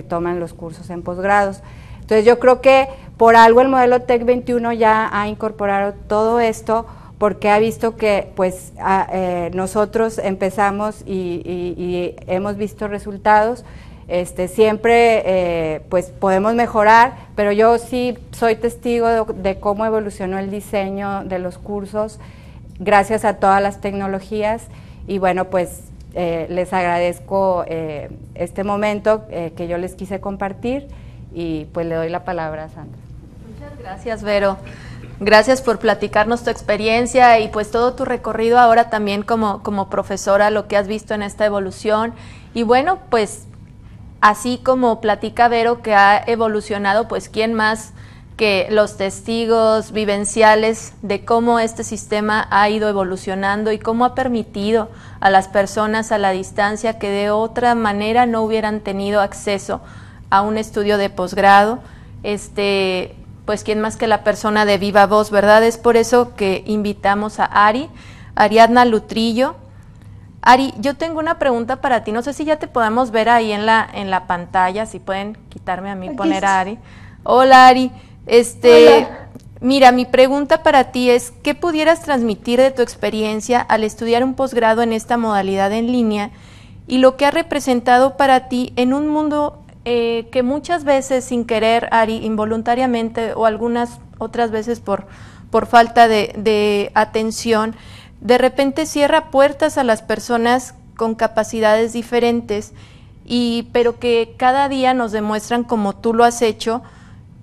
toman los cursos en posgrados. Entonces yo creo que por algo el modelo TEC 21 ya ha incorporado todo esto, porque ha visto que pues nosotros empezamos y hemos visto resultados. Siempre pues podemos mejorar, pero yo sí soy testigo de cómo evolucionó el diseño de los cursos gracias a todas las tecnologías, y bueno, pues les agradezco este momento que yo les quise compartir, y pues le doy la palabra a Sandra. Muchas gracias, Vero. Gracias por platicarnos tu experiencia y pues todo tu recorrido ahora también como profesora, lo que has visto en esta evolución. Y bueno, pues así como platica Vero que ha evolucionado, pues quién más que los testigos vivenciales de cómo este sistema ha ido evolucionando y cómo ha permitido a las personas a la distancia que de otra manera no hubieran tenido acceso a un estudio de posgrado, pues quién más que la persona de viva voz, ¿verdad? Es por eso que invitamos a Ariadna Lutrillo. Ari, yo tengo una pregunta para ti, no sé si ya te podemos ver ahí en la pantalla, si pueden quitarme a mí, poner a Ari. Hola, Ari. Hola. Mira, mi pregunta para ti es, ¿qué pudieras transmitir de tu experiencia al estudiar un posgrado en esta modalidad en línea y lo que ha representado para ti en un mundo que muchas veces sin querer, Ari, involuntariamente o algunas otras veces por falta de atención, de repente cierra puertas a las personas con capacidades diferentes, pero que cada día nos demuestran, como tú lo has hecho,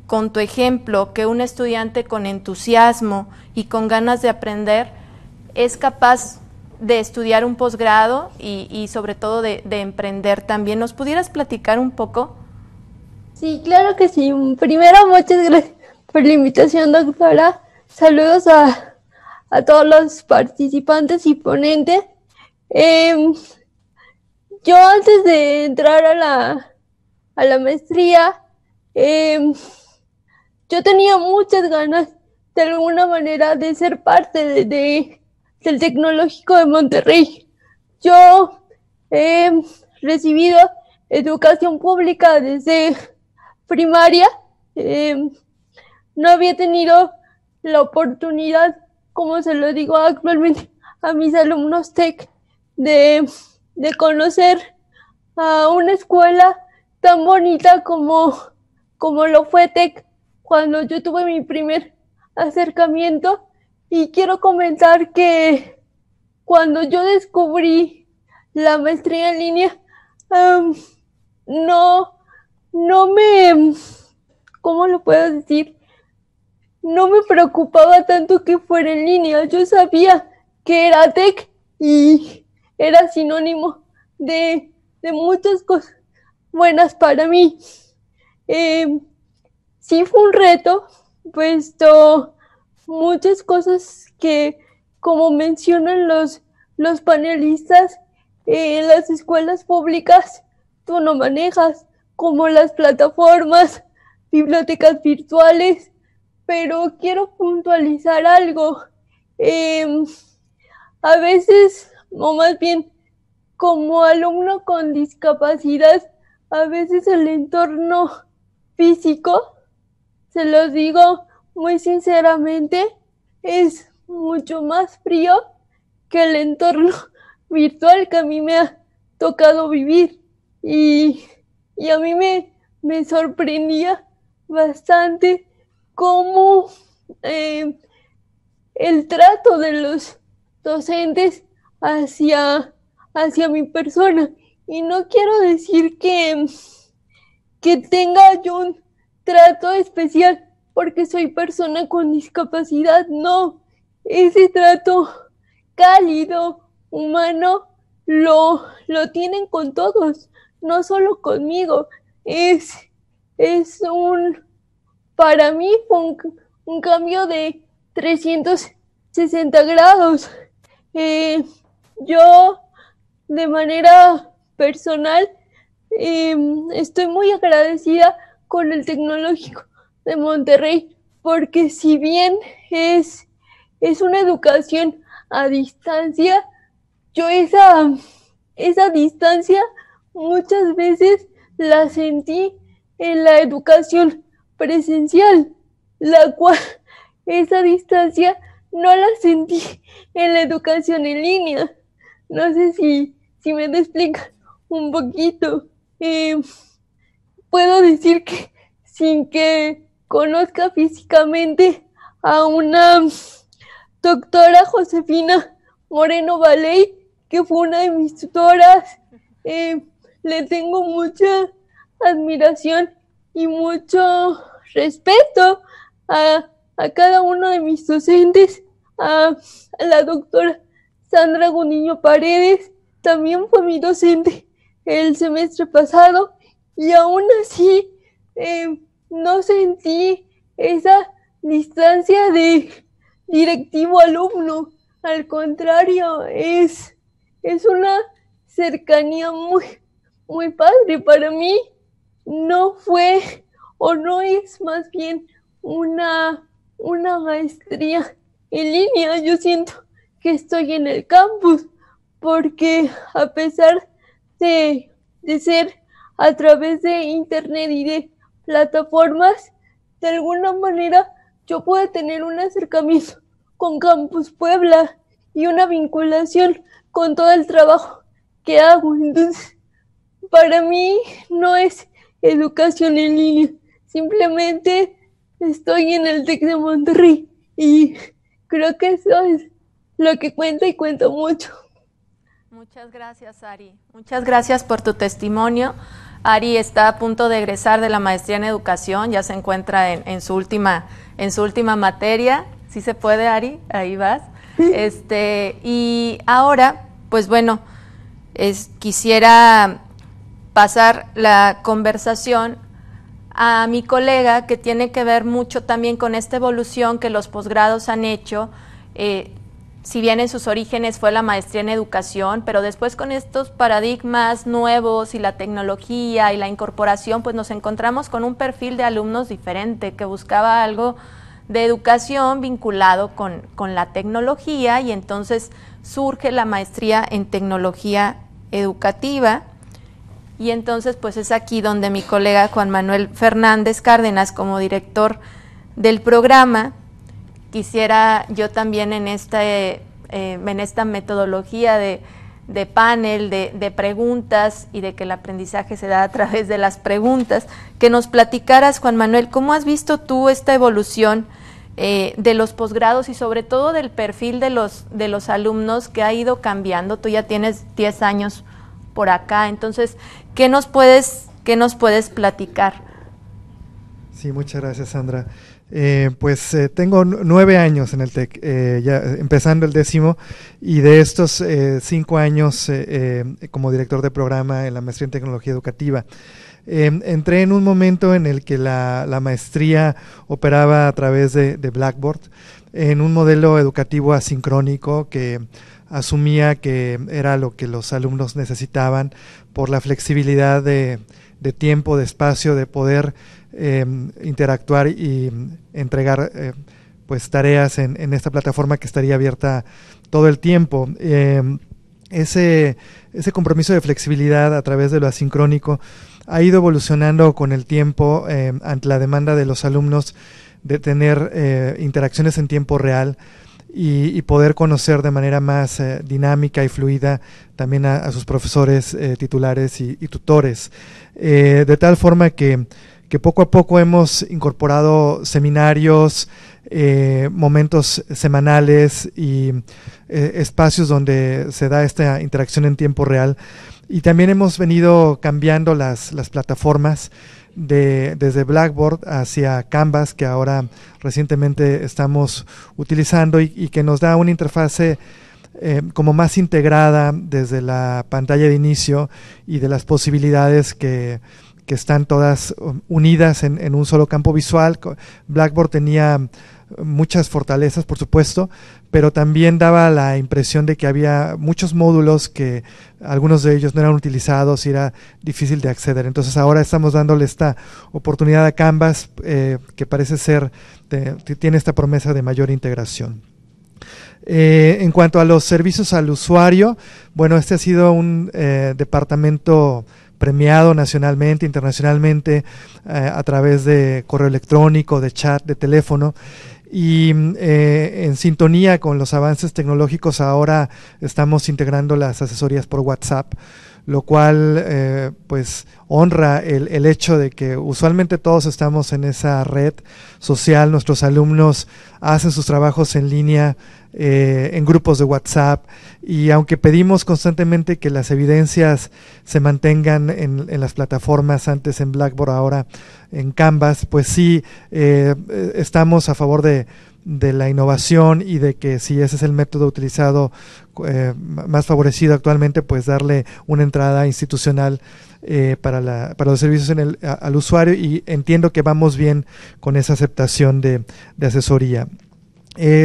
con tu ejemplo, que un estudiante con entusiasmo y con ganas de aprender es capaz de estudiar un posgrado y sobre todo de emprender también. ¿Nos pudieras platicar un poco? Sí, claro que sí. Primero, muchas gracias por la invitación, doctora. Saludos a todos los participantes y ponentes. Yo antes de entrar a la maestría, yo tenía muchas ganas de alguna manera de ser parte del Tecnológico de Monterrey. Yo he recibido educación pública desde primaria. No había tenido la oportunidad, como se lo digo actualmente a mis alumnos TEC, de conocer a una escuela tan bonita como lo fue TEC cuando yo tuve mi primer acercamiento. Y quiero comentar que cuando yo descubrí la maestría en línea, no me, ¿cómo lo puedo decir? No me preocupaba tanto que fuera en línea. Yo sabía que era TEC y era sinónimo de muchas cosas buenas para mí. Sí fue un reto, puesto muchas cosas que, como mencionan los panelistas, en las escuelas públicas tú no manejas, como las plataformas, bibliotecas virtuales, pero quiero puntualizar algo. A veces, o más bien, como alumno con discapacidad, a veces el entorno físico, se los digo muy sinceramente, es mucho más frío que el entorno virtual que a mí me ha tocado vivir. Y a mí me sorprendía bastante cómo el trato de los docentes hacia mi persona. Y no quiero decir que tenga yo un trato especial porque soy persona con discapacidad, no. Ese trato cálido, humano, lo tienen con todos, no solo conmigo. Para mí fue un cambio de 360 grados. Yo, de manera personal, estoy muy agradecida con el Tecnológico de Monterrey, porque si bien es una educación a distancia, yo esa distancia muchas veces la sentí en la educación presencial, la cual esa distancia no la sentí en la educación en línea. No sé si me da explicar un poquito. Puedo decir que sin que conozca físicamente a una doctora Josefina Moreno Valey, que fue una de mis tutoras, le tengo mucha admiración y mucho respeto a cada uno de mis docentes, a la doctora Sandra Guniño Paredes, también fue mi docente el semestre pasado, y aún así no sentí esa distancia de directivo-alumno. Al contrario, es una cercanía muy, muy padre para mí. No fue, o no es más bien una maestría en línea. Yo siento que estoy en el campus, porque a pesar de ser a través de internet y de plataformas, de alguna manera yo puedo tener un acercamiento con Campus Puebla y una vinculación con todo el trabajo que hago. Entonces, para mí no es educación en línea, simplemente estoy en el TEC de Monterrey y creo que eso es lo que cuenta, y cuenta mucho. Muchas gracias, Ari. Muchas gracias por tu testimonio. Ari está a punto de egresar de la maestría en educación, ya se encuentra en su última materia. ¿Sí se puede, Ari? Ahí vas. Y ahora, pues bueno, quisiera pasar la conversación a mi colega, que tiene que ver mucho también con esta evolución que los posgrados han hecho. si bien en sus orígenes fue la maestría en educación, pero después con estos paradigmas nuevos y la tecnología y la incorporación, pues nos encontramos con un perfil de alumnos diferente que buscaba algo de educación vinculado con la tecnología, y entonces surge la maestría en tecnología educativa. Y entonces pues es aquí donde mi colega Juan Manuel Fernández Cárdenas, como director del programa, quisiera yo también en esta metodología de panel, de preguntas y de que el aprendizaje se da a través de las preguntas, que nos platicaras, Juan Manuel, ¿cómo has visto tú esta evolución de los posgrados y sobre todo del perfil de los alumnos que ha ido cambiando? Tú ya tienes 10 años por acá, entonces, ¿qué nos puedes platicar? Sí, muchas gracias, Sandra. Tengo 9 años en el TEC, ya empezando el 10º, y de estos 5 años como director de programa en la maestría en tecnología educativa. Entré en un momento en el que la maestría operaba a través de Blackboard, en un modelo educativo asincrónico que asumía que era lo que los alumnos necesitaban por la flexibilidad de tiempo, de espacio, de poder interactuar y entregar pues tareas en esta plataforma que estaría abierta todo el tiempo. Ese compromiso de flexibilidad a través de lo asincrónico ha ido evolucionando con el tiempo ante la demanda de los alumnos de tener interacciones en tiempo real y poder conocer de manera más dinámica y fluida también a sus profesores titulares y tutores. De tal forma que poco a poco hemos incorporado seminarios, momentos semanales y espacios donde se da esta interacción en tiempo real, y también hemos venido cambiando las plataformas desde Blackboard hacia Canvas, que ahora recientemente estamos utilizando y que nos da una interfase como más integrada desde la pantalla de inicio y de las posibilidades que están todas unidas en un solo campo visual. Blackboard tenía muchas fortalezas, por supuesto, pero también daba la impresión de que había muchos módulos que algunos de ellos no eran utilizados y era difícil de acceder. Entonces ahora estamos dándole esta oportunidad a Canvas, que parece ser, tiene esta promesa de mayor integración. En cuanto a los servicios al usuario, bueno, este ha sido un departamento premiado nacionalmente, internacionalmente, a través de correo electrónico, de chat, de teléfono, y en sintonía con los avances tecnológicos ahora estamos integrando las asesorías por WhatsApp, lo cual pues honra el hecho de que usualmente todos estamos en esa red social. Nuestros alumnos hacen sus trabajos en línea en grupos de WhatsApp, y aunque pedimos constantemente que las evidencias se mantengan en las plataformas, antes en Blackboard, ahora en Canvas, pues sí estamos a favor de la innovación y de que si ese es el método utilizado más favorecido actualmente, pues darle una entrada institucional para los servicios al usuario, y entiendo que vamos bien con esa aceptación de asesoría.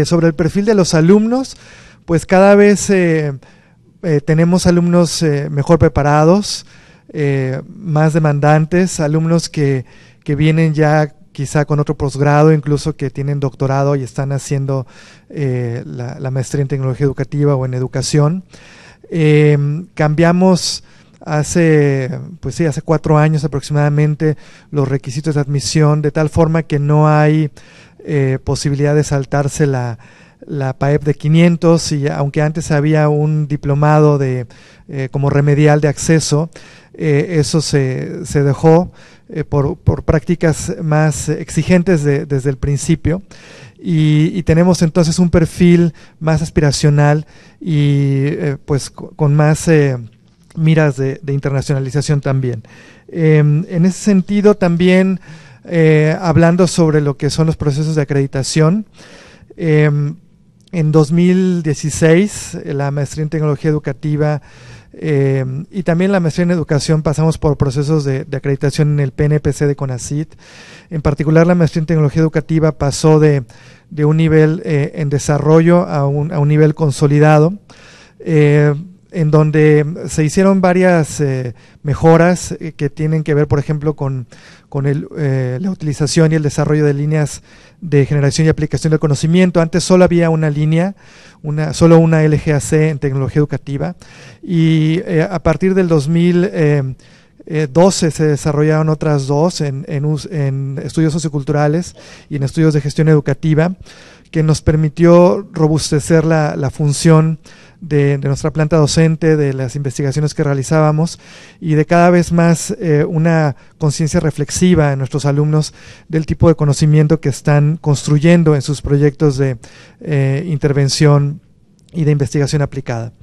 Sobre el perfil de los alumnos, pues cada vez tenemos alumnos mejor preparados, más demandantes, alumnos que vienen ya quizá con otro posgrado, incluso que tienen doctorado y están haciendo la maestría en tecnología educativa o en educación. Cambiamos hace 4 años aproximadamente los requisitos de admisión, de tal forma que no hay posibilidad de saltarse la PAEP de 500, y aunque antes había un diplomado como remedial de acceso, eso se dejó por prácticas más exigentes desde el principio, y tenemos entonces un perfil más aspiracional y pues con más miras de internacionalización también. En ese sentido también, hablando sobre lo que son los procesos de acreditación, En 2016, la maestría en tecnología educativa y también la maestría en educación pasamos por procesos de acreditación en el PNPC de CONACYT. En particular, la maestría en tecnología educativa pasó de un nivel en desarrollo a un nivel consolidado, en donde se hicieron varias mejoras que tienen que ver, por ejemplo, con la utilización y el desarrollo de líneas de generación y aplicación del conocimiento. Antes solo había una línea, solo una LGAC en tecnología educativa, y a partir del 2012 se desarrollaron otras dos en estudios socioculturales y en estudios de gestión educativa, que nos permitió robustecer la función de nuestra planta docente, de las investigaciones que realizábamos y de cada vez más una conciencia reflexiva en nuestros alumnos del tipo de conocimiento que están construyendo en sus proyectos de intervención y de investigación aplicada.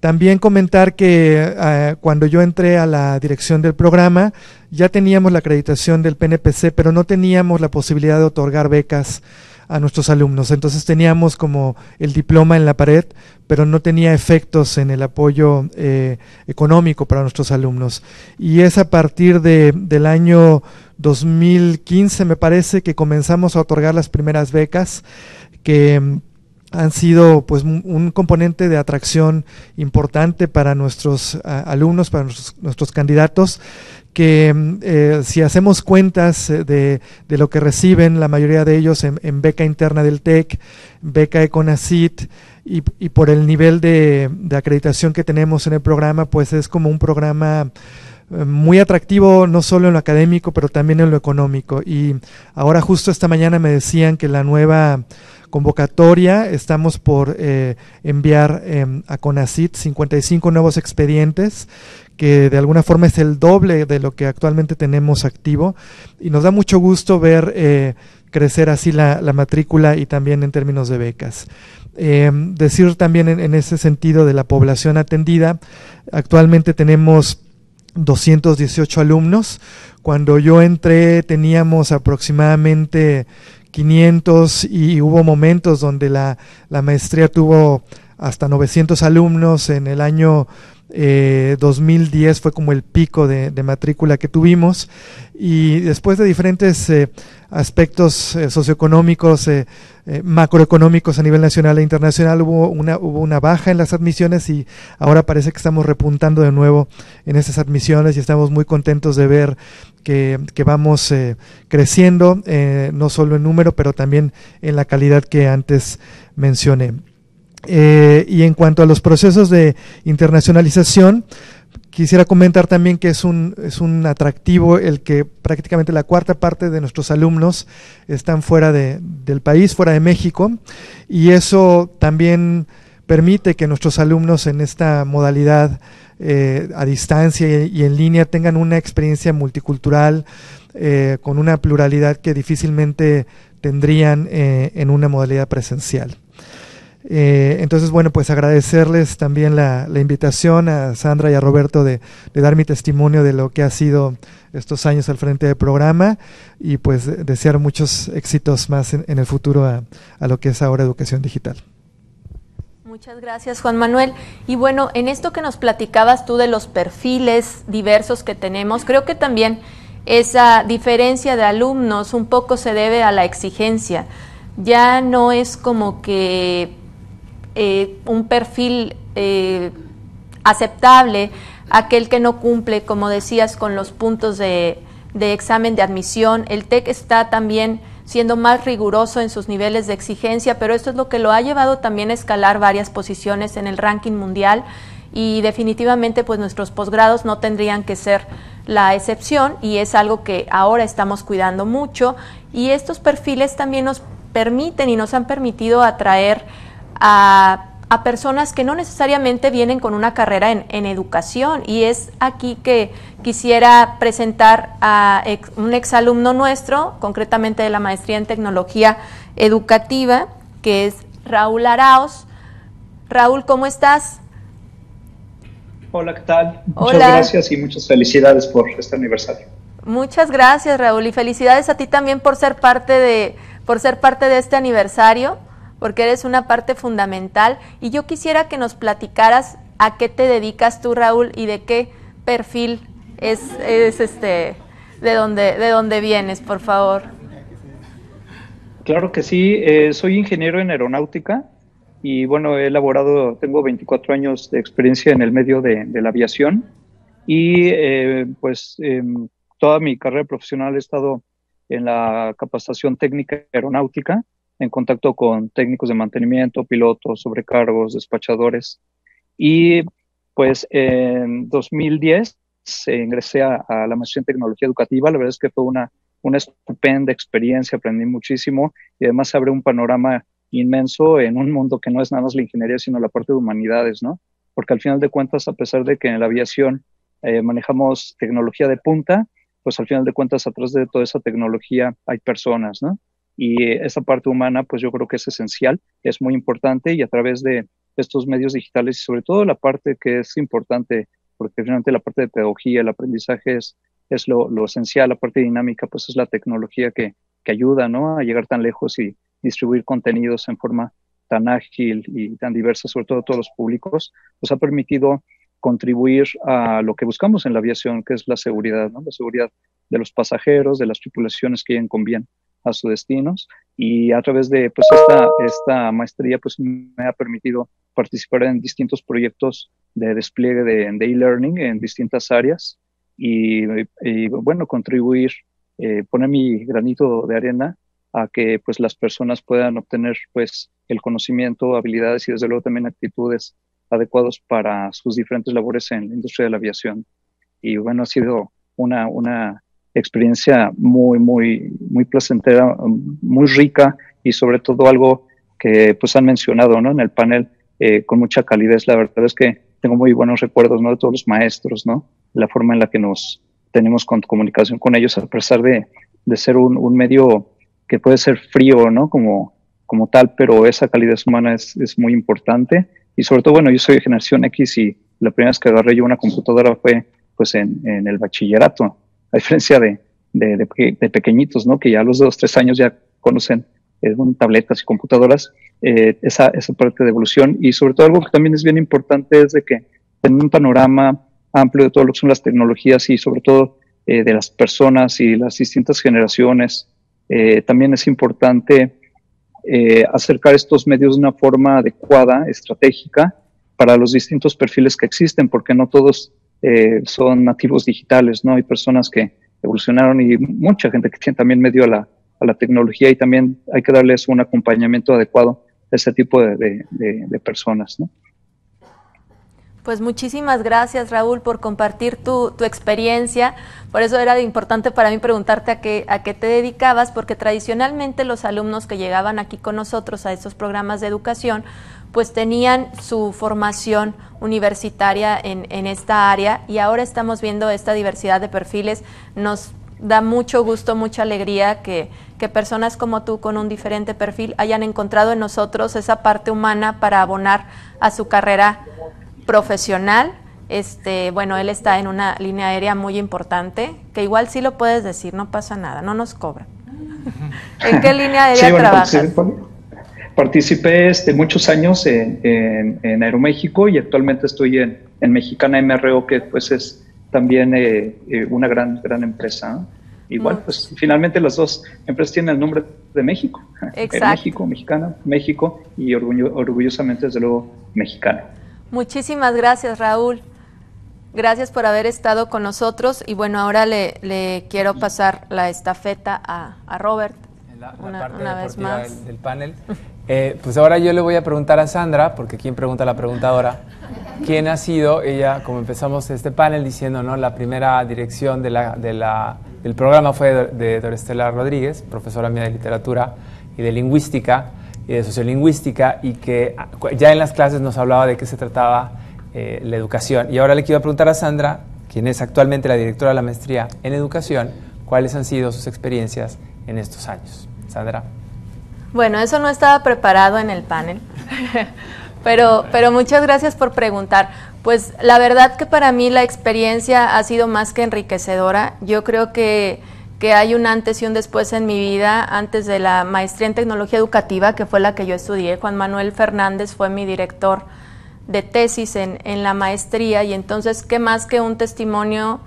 También comentar que cuando yo entré a la dirección del programa ya teníamos la acreditación del PNPC, pero no teníamos la posibilidad de otorgar becas a nuestros alumnos. Entonces teníamos como el diploma en la pared, pero no tenía efectos en el apoyo económico para nuestros alumnos. Y es a partir del año 2015, me parece, que comenzamos a otorgar las primeras becas, que han sido pues un componente de atracción importante para nuestros alumnos, para nuestros candidatos, que si hacemos cuentas de lo que reciben la mayoría de ellos en beca interna del TEC, beca de CONACYT y por el nivel de acreditación que tenemos en el programa, pues es como un programa muy atractivo, no solo en lo académico, pero también en lo económico. Y ahora justo esta mañana me decían que la nueva convocatoria, estamos por enviar a CONACYT 55 nuevos expedientes, que de alguna forma es el doble de lo que actualmente tenemos activo, y nos da mucho gusto ver crecer así la matrícula y también en términos de becas. Decir también en ese sentido de la población atendida, actualmente tenemos 218 alumnos. Cuando yo entré teníamos aproximadamente 500 y hubo momentos donde la maestría tuvo hasta 900 alumnos. En el año 2010 fue como el pico de matrícula que tuvimos, y después de diferentes aspectos socioeconómicos, macroeconómicos a nivel nacional e internacional, hubo una baja en las admisiones, y ahora parece que estamos repuntando de nuevo en esas admisiones y estamos muy contentos de ver que vamos creciendo, no solo en número, pero también en la calidad que antes mencioné. Y en cuanto a los procesos de internacionalización, quisiera comentar también que es un atractivo el que prácticamente la cuarta parte de nuestros alumnos están fuera del país, fuera de México, y eso también permite que nuestros alumnos en esta modalidad a distancia y en línea tengan una experiencia multicultural con una pluralidad que difícilmente tendrían en una modalidad presencial. Entonces, bueno, pues agradecerles también la invitación a Sandra y a Roberto de dar mi testimonio de lo que ha sido estos años al frente del programa, y pues desear muchos éxitos más en el futuro a lo que es ahora educación digital. Muchas gracias, Juan Manuel. Y bueno, en esto que nos platicabas tú de los perfiles diversos que tenemos, creo que también esa diferencia de alumnos un poco se debe a la exigencia. Ya no es como que un perfil aceptable aquel que no cumple, como decías, con los puntos de examen de admisión. El TEC está también siendo más riguroso en sus niveles de exigencia, pero esto es lo que lo ha llevado también a escalar varias posiciones en el ranking mundial, y definitivamente pues nuestros posgrados no tendrían que ser la excepción, y es algo que ahora estamos cuidando mucho, y estos perfiles también nos permiten y nos han permitido atraer a personas que no necesariamente vienen con una carrera en educación, y es aquí que quisiera presentar a un exalumno nuestro, concretamente de la maestría en tecnología educativa, que es Raúl Arauz. Raúl, ¿cómo estás? Hola, ¿qué tal? Hola. Muchas gracias y muchas felicidades por este aniversario. Muchas gracias, Raúl, y felicidades a ti también por ser parte por ser parte de este aniversario, porque eres una parte fundamental. Y yo quisiera que nos platicaras a qué te dedicas tú, Raúl, y de qué perfil es de dónde vienes, por favor. Claro que sí, soy ingeniero en aeronáutica y bueno, tengo 24 años de experiencia en el medio de la aviación y toda mi carrera profesional he estado en la capacitación técnica aeronáutica, en contacto con técnicos de mantenimiento, pilotos, sobrecargos, despachadores. Y pues en 2010 ingresé a la maestría en tecnología educativa. La verdad es que fue una estupenda experiencia, aprendí muchísimo y además se abre un panorama inmenso en un mundo que no es nada más la ingeniería, sino la parte de humanidades, ¿no? Porque al final de cuentas, a pesar de que en la aviación manejamos tecnología de punta, pues al final de cuentas, atrás de toda esa tecnología hay personas, ¿no? Y esa parte humana, pues yo creo que es esencial, es muy importante, y a través de estos medios digitales y sobre todo la parte que es importante, porque finalmente la parte de pedagogía, el aprendizaje es lo esencial, la parte dinámica, pues es la tecnología que ayuda, ¿no?, a llegar tan lejos y distribuir contenidos en forma tan ágil y tan diversa, sobre todo a todos los públicos, pues ha permitido contribuir a lo que buscamos en la aviación, que es la seguridad, ¿no? La seguridad de los pasajeros, de las tripulaciones que lleguen con bien a sus destinos, y a través de pues esta maestría pues me ha permitido participar en distintos proyectos de despliegue de e-learning en distintas áreas y bueno, contribuir, poner mi granito de arena a que pues las personas puedan obtener pues el conocimiento, habilidades y desde luego también actitudes adecuados para sus diferentes labores en la industria de la aviación. Y bueno, ha sido una experiencia muy placentera, muy rica, y sobre todo algo que pues han mencionado, ¿no?, en el panel, con mucha calidez. La verdad es que tengo muy buenos recuerdos, ¿no?, de todos los maestros, ¿no?, la forma en la que nos tenemos comunicación con ellos, a pesar de ser un medio que puede ser frío, ¿no?, como tal, pero esa calidez humana es muy importante. Y sobre todo, bueno, yo soy de generación X y la primera vez que agarré yo una computadora fue pues en el bachillerato, a diferencia de pequeñitos, ¿no?, que ya a los 2, 3 años ya conocen tabletas y computadoras, esa parte de evolución. Y sobre todo algo que también es bien importante es de que en un panorama amplio de todo lo que son las tecnologías y sobre todo de las personas y las distintas generaciones, también es importante acercar estos medios de una forma adecuada, estratégica, para los distintos perfiles que existen, porque no todos son nativos digitales, ¿no? Hay personas que evolucionaron y mucha gente que tiene también medio a la tecnología, y también hay que darles un acompañamiento adecuado a ese tipo de personas, ¿no? Pues muchísimas gracias, Raúl, por compartir tu experiencia. Por eso era importante para mí preguntarte a qué te dedicabas, porque tradicionalmente los alumnos que llegaban aquí con nosotros a estos programas de educación, pues tenían su formación universitaria en esta área, y ahora estamos viendo esta diversidad de perfiles. Nos da mucho gusto, mucha alegría que personas como tú, con un diferente perfil, hayan encontrado en nosotros esa parte humana para abonar a su carrera profesional. Bueno, él está en una línea aérea muy importante, que igual sí lo puedes decir, no pasa nada, no nos cobran. ¿En qué línea aérea trabajas? Participé muchos años en Aeroméxico, y actualmente estoy en Mexicana MRO, que pues es también una gran empresa, ¿no? Igual, pues finalmente las dos empresas tienen el nombre de México. México, Mexicana, México, y orgullosamente desde luego Mexicana. Muchísimas gracias, Raúl. Gracias por haber estado con nosotros. Y bueno, ahora le quiero pasar la estafeta a Robert, la una vez deportiva más del panel. Pues ahora yo le voy a preguntar a Sandra, porque ¿quién pregunta la pregunta ahora? ¿Quién ha sido ella? Como empezamos este panel diciendo, ¿no?, la primera dirección del programa fue de Dora Estela Rodríguez, profesora mía de literatura y de lingüística y de sociolingüística, y que ya en las clases nos hablaba de qué se trataba la educación. Y ahora le quiero preguntar a Sandra, quien es actualmente la directora de la maestría en educación, cuáles han sido sus experiencias en estos años. Sandra. Bueno, eso no estaba preparado en el panel, pero muchas gracias por preguntar. Pues la verdad que para mí la experiencia ha sido más que enriquecedora. Yo creo que que hay un antes y un después en mi vida. Antes de la maestría en tecnología educativa, que fue la que yo estudié, Juan Manuel Fernández fue mi director de tesis en la maestría, y entonces, ¿qué más que un testimonio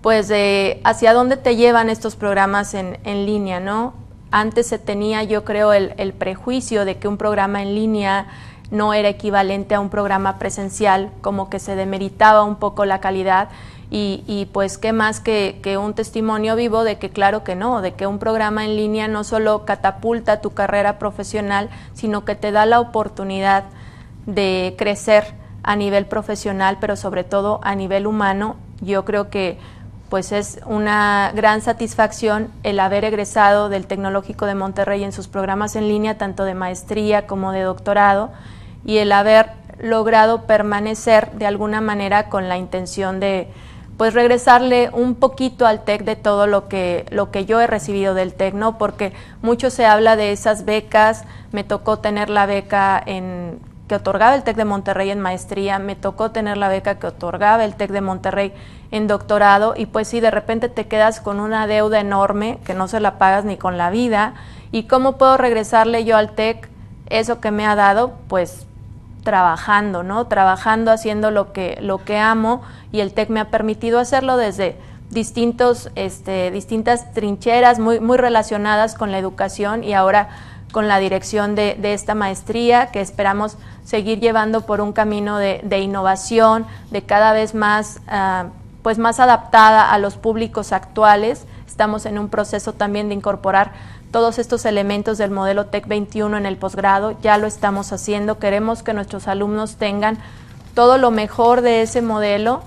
pues de hacia dónde te llevan estos programas en línea, ¿no? Antes se tenía, yo creo, el prejuicio de que un programa en línea no era equivalente a un programa presencial, como que se demeritaba un poco la calidad, y pues qué más que un testimonio vivo de que claro que no, de que un programa en línea no solo catapulta tu carrera profesional, sino que te da la oportunidad de crecer a nivel profesional, pero sobre todo a nivel humano. Yo creo que pues es una gran satisfacción el haber egresado del Tecnológico de Monterrey en sus programas en línea, tanto de maestría como de doctorado, y el haber logrado permanecer de alguna manera con la intención de pues regresarle un poquito al TEC de todo lo que yo he recibido del TEC, ¿no? Porque mucho se habla de esas becas. Me tocó tener la beca que otorgaba el TEC de Monterrey en maestría, me tocó tener la beca que otorgaba el TEC de Monterrey en doctorado, y pues sí, de repente te quedas con una deuda enorme que no se la pagas ni con la vida. ¿Y cómo puedo regresarle yo al TEC eso que me ha dado? Pues trabajando, ¿no? Trabajando, haciendo lo que amo, y el TEC me ha permitido hacerlo desde distintas trincheras muy relacionadas con la educación, y ahora con la dirección de esta maestría, que esperamos seguir llevando por un camino de innovación, de cada vez más pues más adaptada a los públicos actuales. Estamos en un proceso también de incorporar todos estos elementos del modelo TEC 21 en el posgrado. Ya lo estamos haciendo. Queremos que nuestros alumnos tengan todo lo mejor de ese modelo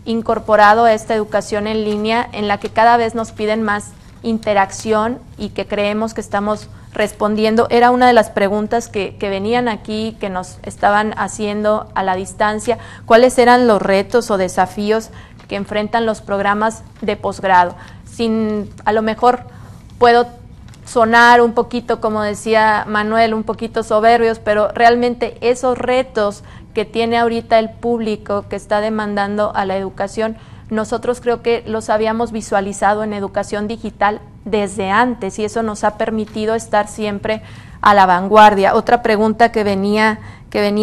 incorporado a esta educación en línea, en la que cada vez nos piden más interacción y que creemos que estamos respondiendo. Era una de las preguntas que venían aquí, que nos estaban haciendo a la distancia: ¿cuáles eran los retos o desafíos que enfrentan los programas de posgrado? A lo mejor puedo sonar un poquito, como decía Manuel, un poquito soberbios, pero realmente esos retos que tiene ahorita el público que está demandando a la educación, nosotros creo que los habíamos visualizado en educación digital desde antes, y eso nos ha permitido estar siempre a la vanguardia. Otra pregunta que venía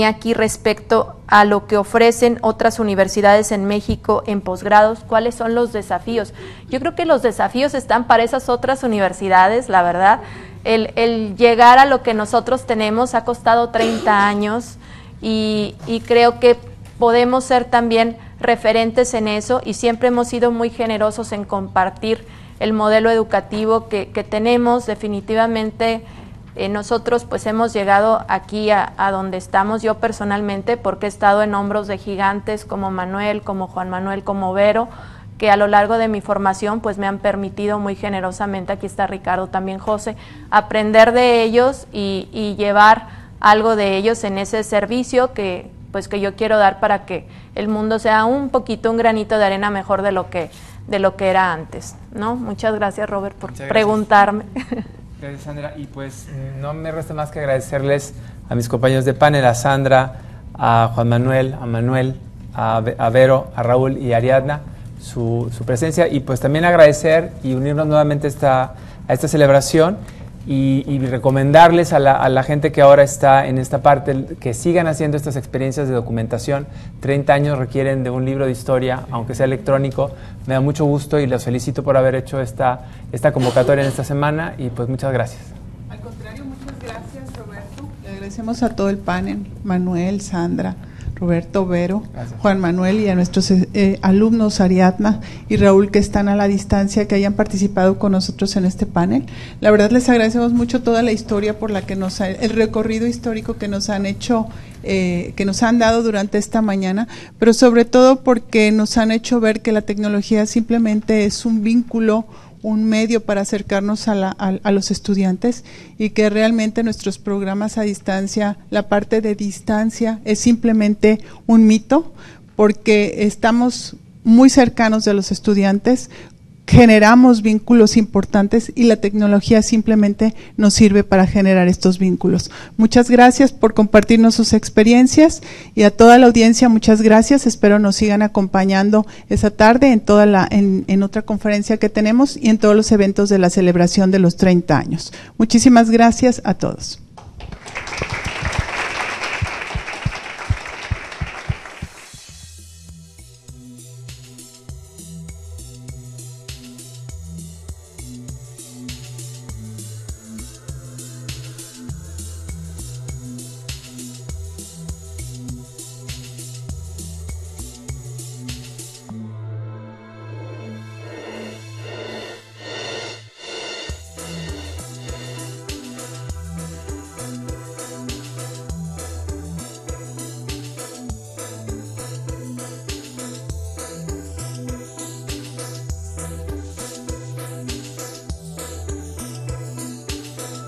aquí respecto a lo que ofrecen otras universidades en México en posgrados: ¿cuáles son los desafíos? Yo creo que los desafíos están para esas otras universidades, la verdad. El llegar a lo que nosotros tenemos ha costado 30 años y creo que podemos ser también referentes en eso, y siempre hemos sido muy generosos en compartir el modelo educativo que tenemos. Definitivamente nosotros pues hemos llegado aquí a donde estamos, yo personalmente, porque he estado en hombros de gigantes como Manuel, como Juan Manuel, como Vero, que a lo largo de mi formación pues me han permitido muy generosamente, aquí está Ricardo, también José, aprender de ellos y llevar algo de ellos en ese servicio que yo quiero dar para que el mundo sea un poquito, un granito de arena mejor de lo que era antes, ¿no? Muchas gracias, Robert, por preguntarme. Gracias, Sandra. Y pues no me resta más que agradecerles a mis compañeros de panel, a Sandra, a Juan Manuel, a Manuel, a Vero, a Raúl y a Ariadna su presencia, y pues también agradecer y unirnos nuevamente a esta celebración. Y recomendarles a la gente que ahora está en esta parte que sigan haciendo estas experiencias de documentación. 30 años requieren de un libro de historia, aunque sea electrónico. Me da mucho gusto y los felicito por haber hecho esta convocatoria en esta semana, y pues muchas gracias. Al contrario, muchas gracias, Roberto. Le agradecemos a todo el panel, Manuel, Sandra, Roberto, Vero, gracias. Juan Manuel, y a nuestros alumnos Ariadna y Raúl, que están a la distancia, que hayan participado con nosotros en este panel. La verdad les agradecemos mucho toda la historia por la que el recorrido histórico que nos han hecho, que nos han dado durante esta mañana, pero sobre todo porque nos han hecho ver que la tecnología simplemente es un vínculo, un medio para acercarnos a los estudiantes, y que realmente nuestros programas a distancia, la parte de distancia es simplemente un mito, porque estamos muy cercanos de los estudiantes generamos vínculos importantes y la tecnología simplemente nos sirve para generar estos vínculos. Muchas gracias por compartirnos sus experiencias y a toda la audiencia muchas gracias. Espero nos sigan acompañando esa tarde en otra conferencia que tenemos y en todos los eventos de la celebración de los 30 años. Muchísimas gracias a todos.